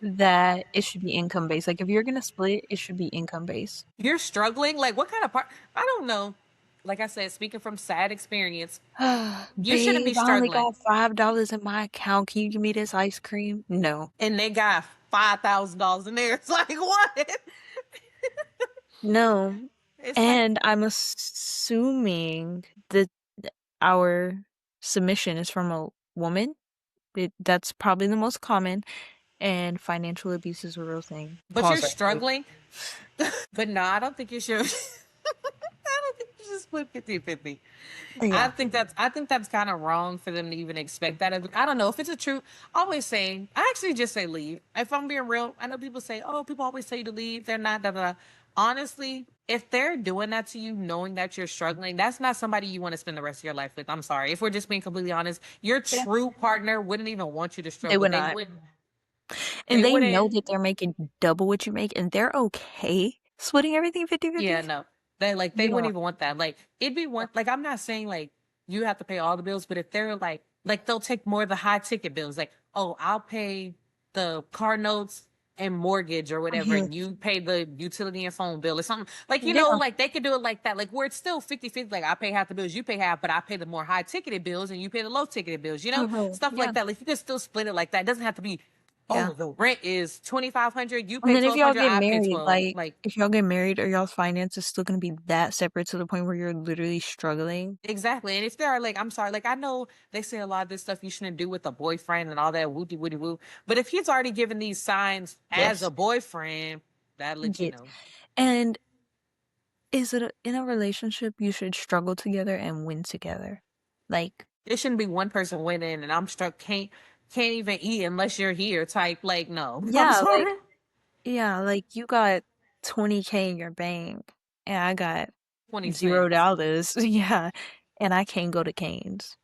Speaker 2: that it should be income based. Like, if you're gonna split, it should be income based.
Speaker 1: You're struggling? Like, what kind of part? I don't know. Like I said, speaking from sad experience, you shouldn't be
Speaker 2: Babe, I only
Speaker 1: struggling.
Speaker 2: got $5 in my account. Can you give me this ice cream? No.
Speaker 1: And they got $5,000 in there. It's like, what?
Speaker 2: No.
Speaker 1: It's like,
Speaker 2: And I'm assuming that our submission is from a woman. That's probably the most common. And financial abuse is a real thing.
Speaker 1: but you're
Speaker 2: Pause right quick.
Speaker 1: struggling. But no, I don't think you should. I don't think you should split 50-50.
Speaker 2: Yeah.
Speaker 1: I think that's kind of wrong for them to even expect that. I don't know if it's a true. Always saying, I actually just say leave. If I'm being real, I know people say, oh, people always say to leave. They're not. Da, da, da. Honestly, if they're doing that to you, knowing that you're struggling, that's not somebody you want to spend the rest of your life with. I'm sorry. If we're just being completely honest, your
Speaker 2: Yeah.
Speaker 1: true partner wouldn't even want you to
Speaker 2: They
Speaker 1: struggle.
Speaker 2: would
Speaker 1: They
Speaker 2: not.
Speaker 1: wouldn't.
Speaker 2: And
Speaker 1: They
Speaker 2: they know
Speaker 1: wouldn't.
Speaker 2: that they're making double what you make, and they're okay splitting everything 50-50.
Speaker 1: Yeah, no. They
Speaker 2: You
Speaker 1: wouldn't
Speaker 2: know.
Speaker 1: even want that. Like it'd be one like I'm not saying like you have to pay all the bills, but if they're like they'll take more of the high ticket bills. Like, oh, I'll pay the car notes and mortgage or whatever,
Speaker 2: Mhm.
Speaker 1: and you pay the utility and phone bill or something. Like,
Speaker 2: Yeah.
Speaker 1: like they could do it like that. Like where it's still 50-50, like I pay half the bills, you pay half, but I pay the more high ticketed bills and you pay the low ticketed bills,
Speaker 2: Mhm.
Speaker 1: Stuff
Speaker 2: Yeah.
Speaker 1: like that. Like you can still split it like that. It doesn't have to be,
Speaker 2: Yeah.
Speaker 1: oh, the rent is 2,500, you
Speaker 2: And
Speaker 1: pay
Speaker 2: then if y'all
Speaker 1: 1,200,
Speaker 2: get
Speaker 1: I pay
Speaker 2: married,
Speaker 1: 12.
Speaker 2: like,
Speaker 1: Like
Speaker 2: if y'all get married, are y'all's finances still gonna be that separate to the point where you're literally struggling?
Speaker 1: exactly. And if there are like, I'm sorry, like I know they say a lot of this stuff you shouldn't do with a boyfriend and all that woody woody woo. But if he's already given these signs as
Speaker 2: Yes.
Speaker 1: a boyfriend, that'll let you
Speaker 2: Yes.
Speaker 1: know.
Speaker 2: And is it in a relationship you should struggle together and win together? Like,
Speaker 1: It shouldn't be one person winning and I'm stuck, can't even eat unless you're here type. Like, no. I'm
Speaker 2: yeah, like
Speaker 1: sorry.
Speaker 2: yeah, like you got 20K in your bank and I got
Speaker 1: 20 cents.
Speaker 2: $0. Yeah, and I can't go to Cane's.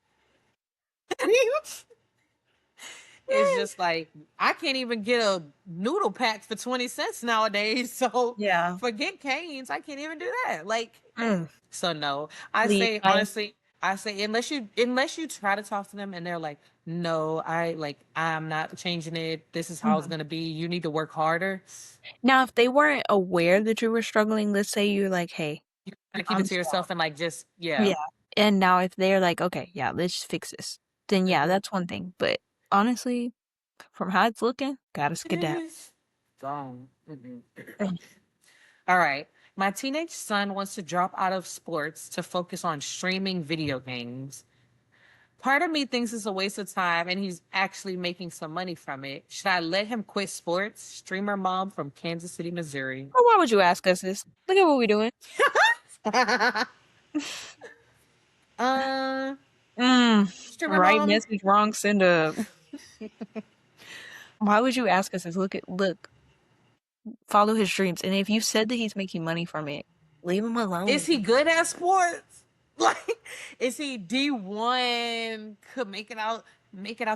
Speaker 1: It's just like I can't even get a noodle pack for 20 cents nowadays. So
Speaker 2: Yeah.
Speaker 1: forget Canes. I can't even do that. Like,
Speaker 2: Mm.
Speaker 1: so no. I
Speaker 2: Leave
Speaker 1: say
Speaker 2: my
Speaker 1: honestly, I say unless you try to talk to them and they're like, no, I'm not changing it. This is how it's
Speaker 2: Mhm.
Speaker 1: gonna be. You need to work harder.
Speaker 2: Now, if they weren't aware that you were struggling, let's say you're like, "Hey,
Speaker 1: Gotta keep it
Speaker 2: I'm
Speaker 1: to
Speaker 2: strong."
Speaker 1: yourself and like just
Speaker 2: Yeah.
Speaker 1: yeah.
Speaker 2: And now if they're like, "Okay, yeah, let's fix this," then yeah,
Speaker 1: Mhm.
Speaker 2: that's one thing. But honestly, from how it's looking, gotta skedaddle.
Speaker 1: Gone. Mhm.
Speaker 2: Mm.
Speaker 1: All right. My teenage son wants to drop out of sports to focus on streaming video games. Part of me thinks it's a waste of time and he's actually making some money from it. Should I let him quit sports? Streamer mom from Kansas City, Missouri.
Speaker 2: Well, why would you ask us this? Look at what we're doing.
Speaker 1: uh,
Speaker 2: Mm,
Speaker 1: streamer
Speaker 2: right
Speaker 1: mom.
Speaker 2: message, wrong sender. Why would you ask us this? Look, follow his dreams. And if you said that he's making money from it, leave him
Speaker 1: Is
Speaker 2: alone.
Speaker 1: he good at sports? Like, is he D1? Could make it out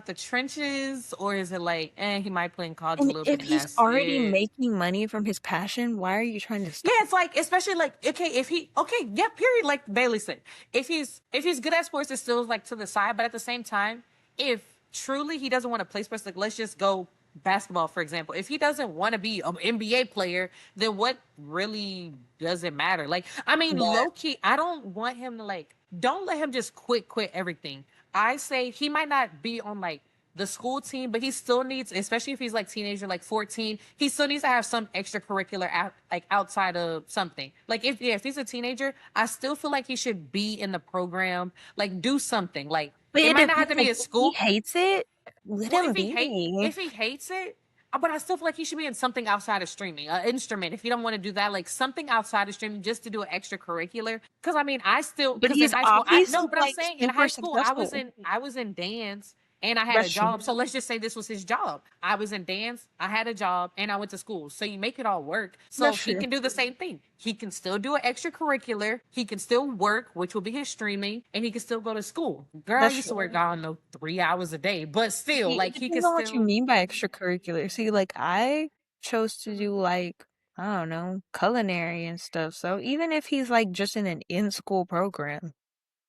Speaker 1: the trenches, or is it like, he might play in college a
Speaker 2: And
Speaker 1: little bit
Speaker 2: if
Speaker 1: and
Speaker 2: he's
Speaker 1: that's
Speaker 2: already
Speaker 1: it?
Speaker 2: making money from his passion, why are you trying to
Speaker 1: Yeah,
Speaker 2: stop?
Speaker 1: it's like especially like okay, yeah, period. Like Bailey said, if he's good at sports, it's still like to the side. But at the same time, if truly he doesn't want to play sports, like let's just go basketball for example. If he doesn't want to be an NBA player, then what really does it matter? Like I mean,
Speaker 2: Yeah.
Speaker 1: low key, I don't want him to like. Don't let him just quit everything. I say he might not be on like the school team, but he still needs, especially if he's like teenager, like 14, he still needs to have some extracurricular like outside of something. Like if he's a teenager, I still feel like he should be in the program, like do something. Like
Speaker 2: But
Speaker 1: it
Speaker 2: it
Speaker 1: might not have
Speaker 2: depends,
Speaker 1: to
Speaker 2: like,
Speaker 1: be a
Speaker 2: if he
Speaker 1: school.
Speaker 2: hates it, let
Speaker 1: Well,
Speaker 2: him be.
Speaker 1: if he hates it, but I still feel like he should be in something outside of streaming, an instrument. If you don't want to do that, like something outside of streaming, just to do an extracurricular. Because I mean, I still
Speaker 2: But
Speaker 1: because in
Speaker 2: he's
Speaker 1: high school, I no,
Speaker 2: obviously,
Speaker 1: but I'm
Speaker 2: like,
Speaker 1: saying in
Speaker 2: super
Speaker 1: high school,
Speaker 2: successful.
Speaker 1: I was in dance and I had a
Speaker 2: That's true.
Speaker 1: job. So let's just say this was his job. I was in dance, I had a job, and I went to school. So you make it all work. So
Speaker 2: That's
Speaker 1: he
Speaker 2: true.
Speaker 1: can do the same thing. He can still do an extracurricular. He can still work, which will be his streaming, and he can still go to school. Girl, I
Speaker 2: That's
Speaker 1: used to
Speaker 2: true.
Speaker 1: work, I don't know, 3 hours a day, but still,
Speaker 2: See, it
Speaker 1: like he can
Speaker 2: depends on what you
Speaker 1: still.
Speaker 2: mean by extracurricular. See, like, I chose to do, like, I don't know, culinary and stuff. So even if he's, like, just in an in-school program,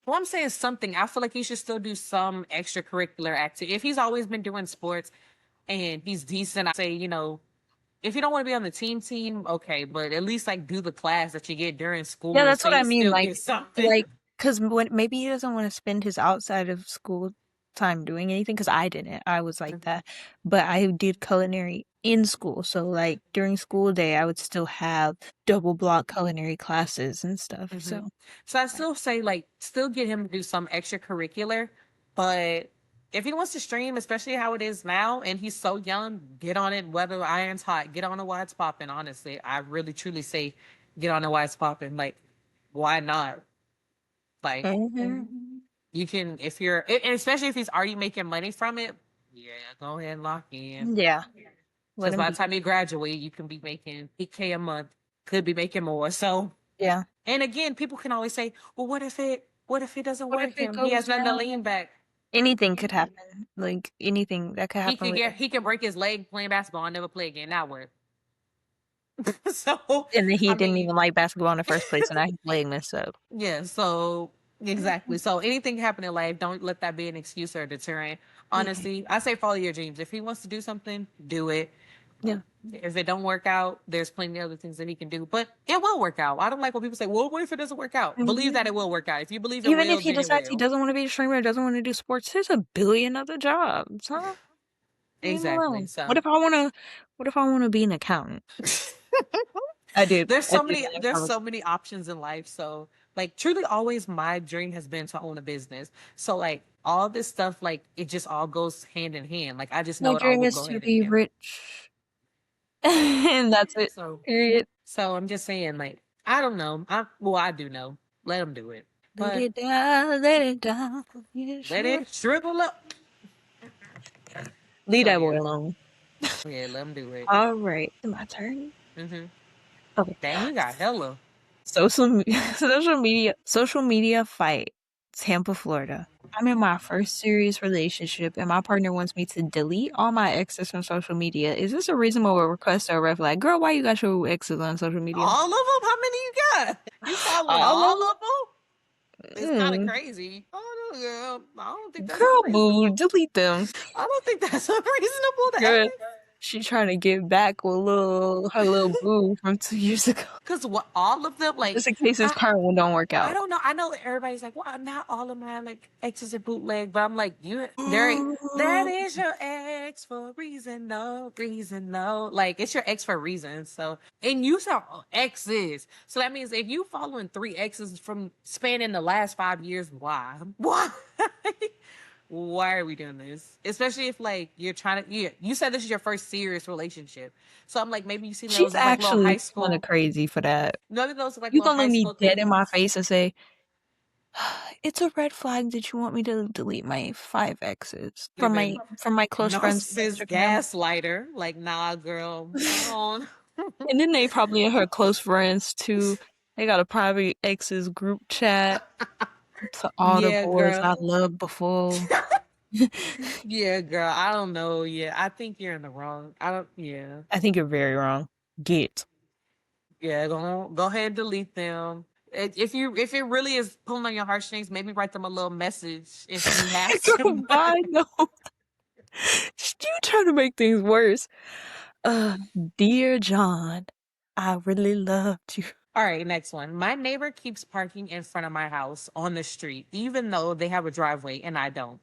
Speaker 1: Well, I'm saying something. I feel like he should still do some extracurricular activity. If he's always been doing sports and he's decent, I say, if you don't want to be on the team, okay, but at least like do the class that you get during
Speaker 2: yeah,
Speaker 1: school
Speaker 2: that's
Speaker 1: so
Speaker 2: what I
Speaker 1: you
Speaker 2: mean.
Speaker 1: still get something.
Speaker 2: Like, because when maybe he doesn't want to spend his outside of school time doing anything. Because I didn't, I was like that. But I did culinary in school, so like during school day, I would still have double block culinary classes and stuff.
Speaker 1: Hmm.
Speaker 2: So,
Speaker 1: So I
Speaker 2: like,
Speaker 1: still say like still get him to do some extracurricular, but if he wants to stream, especially how it is now, and he's so young, get on it. Whether iron's hot, get on it while it's popping. Honestly, I really truly say, get on it while it's popping. Like, why not? Like,
Speaker 2: mhm.
Speaker 1: you can if you're and especially if he's already making money from it, yeah, go ahead and lock in.
Speaker 2: Yeah, let
Speaker 1: Because
Speaker 2: him
Speaker 1: by the
Speaker 2: be.
Speaker 1: time you graduate, you can be making 8K a month, could be making more. So
Speaker 2: Yeah.
Speaker 1: and again, people can always say, well, what if it doesn't
Speaker 2: What if
Speaker 1: work
Speaker 2: it
Speaker 1: him? He
Speaker 2: goes
Speaker 1: has nothing to
Speaker 2: down?
Speaker 1: lean back.
Speaker 2: Anything could happen. Like anything that could happen later.
Speaker 1: He can break his leg playing basketball and never play again. Now what? So
Speaker 2: And then he
Speaker 1: I
Speaker 2: didn't
Speaker 1: mean,
Speaker 2: even like basketball in the first place, and now he's playing this up.
Speaker 1: yeah, so exactly. So anything happen in life, don't let that be an excuse or a deterrent.
Speaker 2: Yeah.
Speaker 1: Honestly, I say follow your dreams. If he wants to do something, do it.
Speaker 2: Yeah.
Speaker 1: If it don't work out, there's plenty of other things that he can do. But it will work out. I don't like when people say, "Well, what if it doesn't work out?" Believe
Speaker 2: Mhm.
Speaker 1: that it will work out. If you believe it
Speaker 2: Even if
Speaker 1: will,
Speaker 2: he
Speaker 1: then it
Speaker 2: decides he
Speaker 1: will.
Speaker 2: doesn't want to be a streamer, doesn't want to do sports, there's a billion other jobs, huh? Leave him
Speaker 1: Exactly.
Speaker 2: alone. What
Speaker 1: So
Speaker 2: if I wanna what if I wanna be an accountant? I did in that
Speaker 1: there's
Speaker 2: conversation.
Speaker 1: so many options in life. So like truly always my dream has been to own a business. So like all this stuff, like it just all goes hand in hand. Like I just
Speaker 2: My
Speaker 1: know it all
Speaker 2: dream
Speaker 1: will
Speaker 2: is
Speaker 1: go
Speaker 2: to
Speaker 1: hand in
Speaker 2: be
Speaker 1: hand.
Speaker 2: rich. And that's it.
Speaker 1: So
Speaker 2: Period.
Speaker 1: so I'm just saying, like, I don't know. I do know. Let them do it,
Speaker 2: Let
Speaker 1: but
Speaker 2: it down, let it down. Yeah,
Speaker 1: let
Speaker 2: sure.
Speaker 1: it shrivel up.
Speaker 2: Leave
Speaker 1: So
Speaker 2: that boy
Speaker 1: yeah,
Speaker 2: alone.
Speaker 1: yeah, let them do it.
Speaker 2: All right, my turn.
Speaker 1: Hmm.
Speaker 2: Okay.
Speaker 1: Dang, you got hella.
Speaker 2: Social media fight, Tampa, Florida. I'm in my first serious relationship, and my partner wants me to delete all my exes from social media. Is this a reasonable request or a red flag? Girl, why you got your exes on social media?
Speaker 1: All of them? How many you got? You following
Speaker 2: All of
Speaker 1: all of them? It's kind of
Speaker 2: them?
Speaker 1: crazy. Oh no, girl. I don't think that's
Speaker 2: Girl, boo,
Speaker 1: unreasonable.
Speaker 2: delete them.
Speaker 1: I don't think that's unreasonable to
Speaker 2: Girl,
Speaker 1: ask.
Speaker 2: she trying to get back with her little boo from 2 years ago,
Speaker 1: Cause what all of them like
Speaker 2: just in case this
Speaker 1: I
Speaker 2: current one don't work
Speaker 1: I
Speaker 2: out.
Speaker 1: don't know. I know everybody's like, well, not all of my like exes are bootleg, but I'm like, that is your ex for a reason, no reason, no. Like it's your ex for a reason. So and you saw exes. So that means if you following three exes from spanning the last 5 years, why? Why? Why are we doing this? Especially if like you're trying to you said this is your first serious relationship. So I'm like maybe you seen
Speaker 2: She's
Speaker 1: those as like little high
Speaker 2: actually kind of
Speaker 1: school.
Speaker 2: crazy for that.
Speaker 1: None of those are like
Speaker 2: You
Speaker 1: little
Speaker 2: gonna
Speaker 1: high
Speaker 2: look me
Speaker 1: school
Speaker 2: dead in my
Speaker 1: things.
Speaker 2: face and say, "It's a red flag that you want me to delete my 5 exes from my
Speaker 1: Even
Speaker 2: close friends
Speaker 1: narcissist
Speaker 2: Instagram."
Speaker 1: gaslighter. Like, nah, girl, I don't.
Speaker 2: And then they probably in her close friends too. They got a private exes group chat to all the
Speaker 1: Yeah,
Speaker 2: boys
Speaker 1: girl.
Speaker 2: I loved before.
Speaker 1: Yeah, girl. I don't know. Yeah, I think you're in the wrong. I don't. Yeah,
Speaker 2: I think you're very wrong. Get.
Speaker 1: yeah. Go ahead and delete them. If it really is pulling on your heartstrings, maybe write them a little message if you have to.
Speaker 2: Girl, bye. No. You trying to make things worse. Uh, dear John, I really loved you.
Speaker 1: All right, next one. My neighbor keeps parking in front of my house on the street, even though they have a driveway and I don't.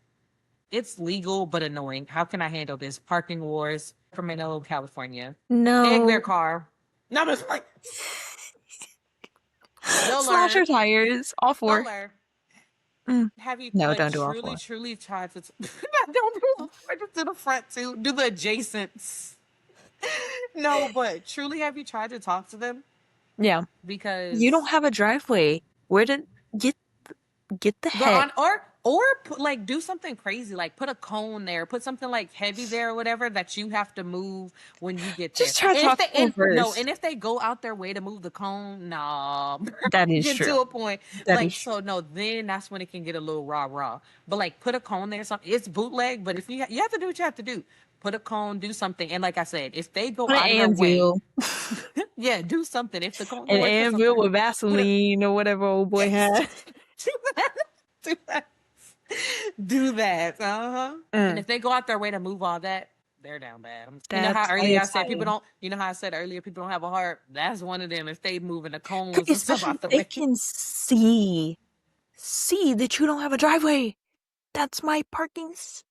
Speaker 1: It's legal but annoying. How can I handle this? Parking wars, Sacramento, California. Egg their
Speaker 2: No.
Speaker 1: car. No, I'm just like, they'll
Speaker 2: Slash
Speaker 1: learn.
Speaker 2: your tires. All
Speaker 1: They'll
Speaker 2: four.
Speaker 1: learn.
Speaker 2: Mm.
Speaker 1: Have you
Speaker 2: No,
Speaker 1: like
Speaker 2: don't do all
Speaker 1: truly,
Speaker 2: four.
Speaker 1: truly tried to? Don't do the front, just do the front too. Do the adjacents. No, but truly, have you tried to talk to them?
Speaker 2: Yeah. You don't
Speaker 1: Because
Speaker 2: have a driveway. Where did get get the
Speaker 1: girl,
Speaker 2: heck?
Speaker 1: or put, like do something crazy, like put a cone there, put something like heavy there or whatever that you have to move when you get there.
Speaker 2: Just try
Speaker 1: And if
Speaker 2: talking
Speaker 1: they
Speaker 2: to them
Speaker 1: and no,
Speaker 2: first.
Speaker 1: and if they go out their way to move the cone, nah,
Speaker 2: That is
Speaker 1: get
Speaker 2: true.
Speaker 1: to a point.
Speaker 2: That is
Speaker 1: Like
Speaker 2: true.
Speaker 1: so, no, then that's when it can get a little rah rah. But like put a cone there, something. It's bootleg, but if you have to do what you have to do. Put a cone, do something, and like I said, if they go
Speaker 2: Put an
Speaker 1: out of their way,
Speaker 2: anvil.
Speaker 1: yeah, do something. If the cone don't
Speaker 2: An
Speaker 1: work, put
Speaker 2: anvil
Speaker 1: something.
Speaker 2: with
Speaker 1: Put a
Speaker 2: Vaseline or whatever old boy had.
Speaker 1: do that. Do that. Do that. Uh huh. And
Speaker 2: Mm,
Speaker 1: if they go out their way to move all that, they're down bad. You know how
Speaker 2: that's
Speaker 1: earlier I said people
Speaker 2: exciting.
Speaker 1: don't. You know how I said earlier people don't have a heart. That's one of them. If they moving the cones and stuff
Speaker 2: Especially
Speaker 1: out
Speaker 2: if
Speaker 1: the
Speaker 2: they
Speaker 1: way.
Speaker 2: can see that you don't have a driveway. That's my parking spot.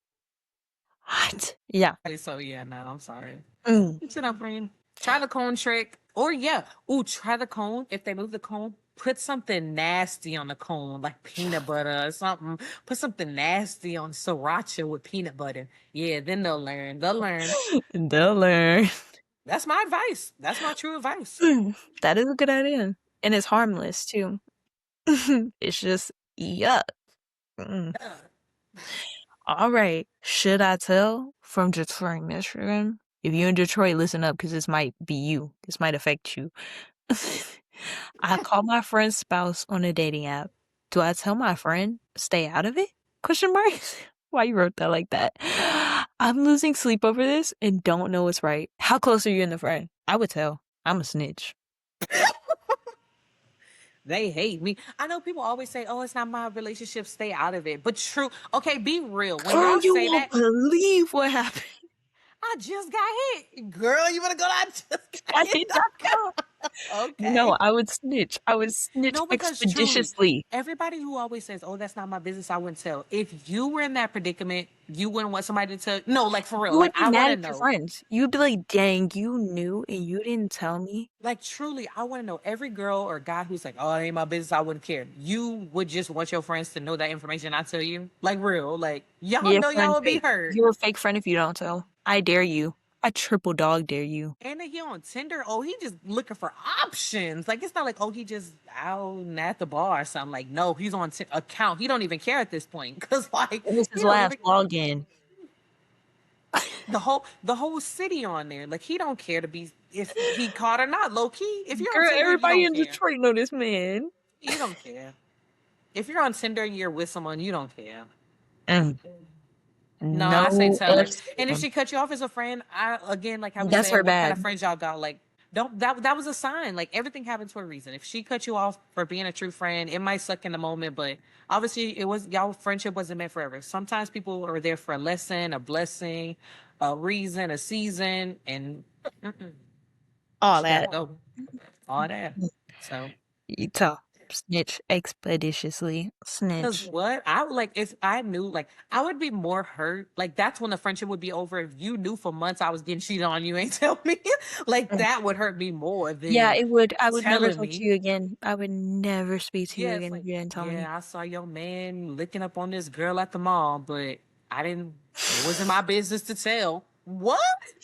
Speaker 2: Yeah.
Speaker 1: So yeah, no, I'm sorry.
Speaker 2: Mm.
Speaker 1: It's an upbringing. Try the cone trick, or yeah, ooh, try the cone. If they move the cone, put something nasty on the cone, like peanut butter or something. Put something nasty on sriracha with peanut butter. Yeah, then they'll learn. They'll learn.
Speaker 2: They'll learn.
Speaker 1: That's my advice. That's my true advice.
Speaker 2: That is a good idea. And it's harmless too. It's just yuck. Mm.
Speaker 1: Yeah.
Speaker 2: All right. Should I tell from Detroit, Michigan? If you're in Detroit, listen up because this might be you. This might affect you. I called my friend's spouse on a dating app. Do I tell my friend stay out of it? Question mark. Why you wrote that like that? I'm losing sleep over this and don't know what's right. How close are you and the friend? I would tell. I'm a snitch.
Speaker 1: They hate me. I know people always say, "Oh, it's not my relationship. Stay out of it." But true. Okay, be real. When
Speaker 2: Girl,
Speaker 1: y'all
Speaker 2: you
Speaker 1: say
Speaker 2: won't
Speaker 1: that,
Speaker 2: believe what happened.
Speaker 1: I just got hit. Girl, you wanna go? I just got
Speaker 2: I
Speaker 1: hit.
Speaker 2: did not know. No,
Speaker 1: Okay.
Speaker 2: I would snitch. I would snitch
Speaker 1: No, because truly,
Speaker 2: expeditiously.
Speaker 1: everybody who always says, "Oh, that's not my business," I wouldn't tell. If you were in that predicament, you wouldn't want somebody to tell. No, like for real.
Speaker 2: You
Speaker 1: Like
Speaker 2: would be
Speaker 1: I
Speaker 2: mad
Speaker 1: want to
Speaker 2: at your
Speaker 1: know.
Speaker 2: friends. You'd be like, dang, you knew and you didn't tell me.
Speaker 1: Like truly, I want to know every girl or guy who's like, "Oh, it ain't my business. I wouldn't care." You would just want your friends to know that information. I tell you, like real. Like y'all
Speaker 2: Yeah,
Speaker 1: know
Speaker 2: friend
Speaker 1: y'all would be
Speaker 2: fake.
Speaker 1: hurt.
Speaker 2: You're a fake friend if you don't tell. I dare you. I triple dog dare you.
Speaker 1: And then he on Tinder. Oh, he just looking for options. Like it's not like, oh, he just out and at the bar or something. Like no, he's on account. He don't even care at this point because like
Speaker 2: It was
Speaker 1: he
Speaker 2: his
Speaker 1: don't
Speaker 2: last
Speaker 1: even
Speaker 2: login.
Speaker 1: the whole city on there. Like he don't care to be if he caught or not. Low key, if you're on
Speaker 2: Girl,
Speaker 1: Tinder, you
Speaker 2: everybody
Speaker 1: don't
Speaker 2: in
Speaker 1: care.
Speaker 2: Detroit know this man.
Speaker 1: You don't care. If you're on Tinder and you're with someone, you don't care.
Speaker 2: Mm,
Speaker 1: No, I say
Speaker 2: no
Speaker 1: tell her.
Speaker 2: ifs,
Speaker 1: And if
Speaker 2: given.
Speaker 1: she cut you off as a friend, I again like how we
Speaker 2: That's
Speaker 1: said,
Speaker 2: her
Speaker 1: what kind of
Speaker 2: bad.
Speaker 1: friends y'all got? Like, don't that was a sign. Like everything happens for a reason. If she cut you off for being a true friend, it might suck in the moment, but obviously it was y'all friendship wasn't meant forever. Sometimes people are there for a lesson, a blessing, a reason, a season, and
Speaker 2: All
Speaker 1: she gotta
Speaker 2: that.
Speaker 1: go. All that. So
Speaker 2: You tough. Snitch expeditiously.
Speaker 1: because
Speaker 2: Snitch.
Speaker 1: what I would like if I knew, like I would be more hurt. Like that's when the friendship would be over. If you knew for months I was getting cheated on, you ain't tell me. Like
Speaker 2: Mm.
Speaker 1: that would hurt me more
Speaker 2: Yeah,
Speaker 1: than
Speaker 2: it would. I would never
Speaker 1: telling
Speaker 2: talk to
Speaker 1: me.
Speaker 2: you again. I would never speak to you
Speaker 1: Yeah, it's
Speaker 2: again if
Speaker 1: like,
Speaker 2: you didn't tell me.
Speaker 1: yeah, I saw your man licking up on this girl at the mall, but I didn't. It wasn't my business to tell. What?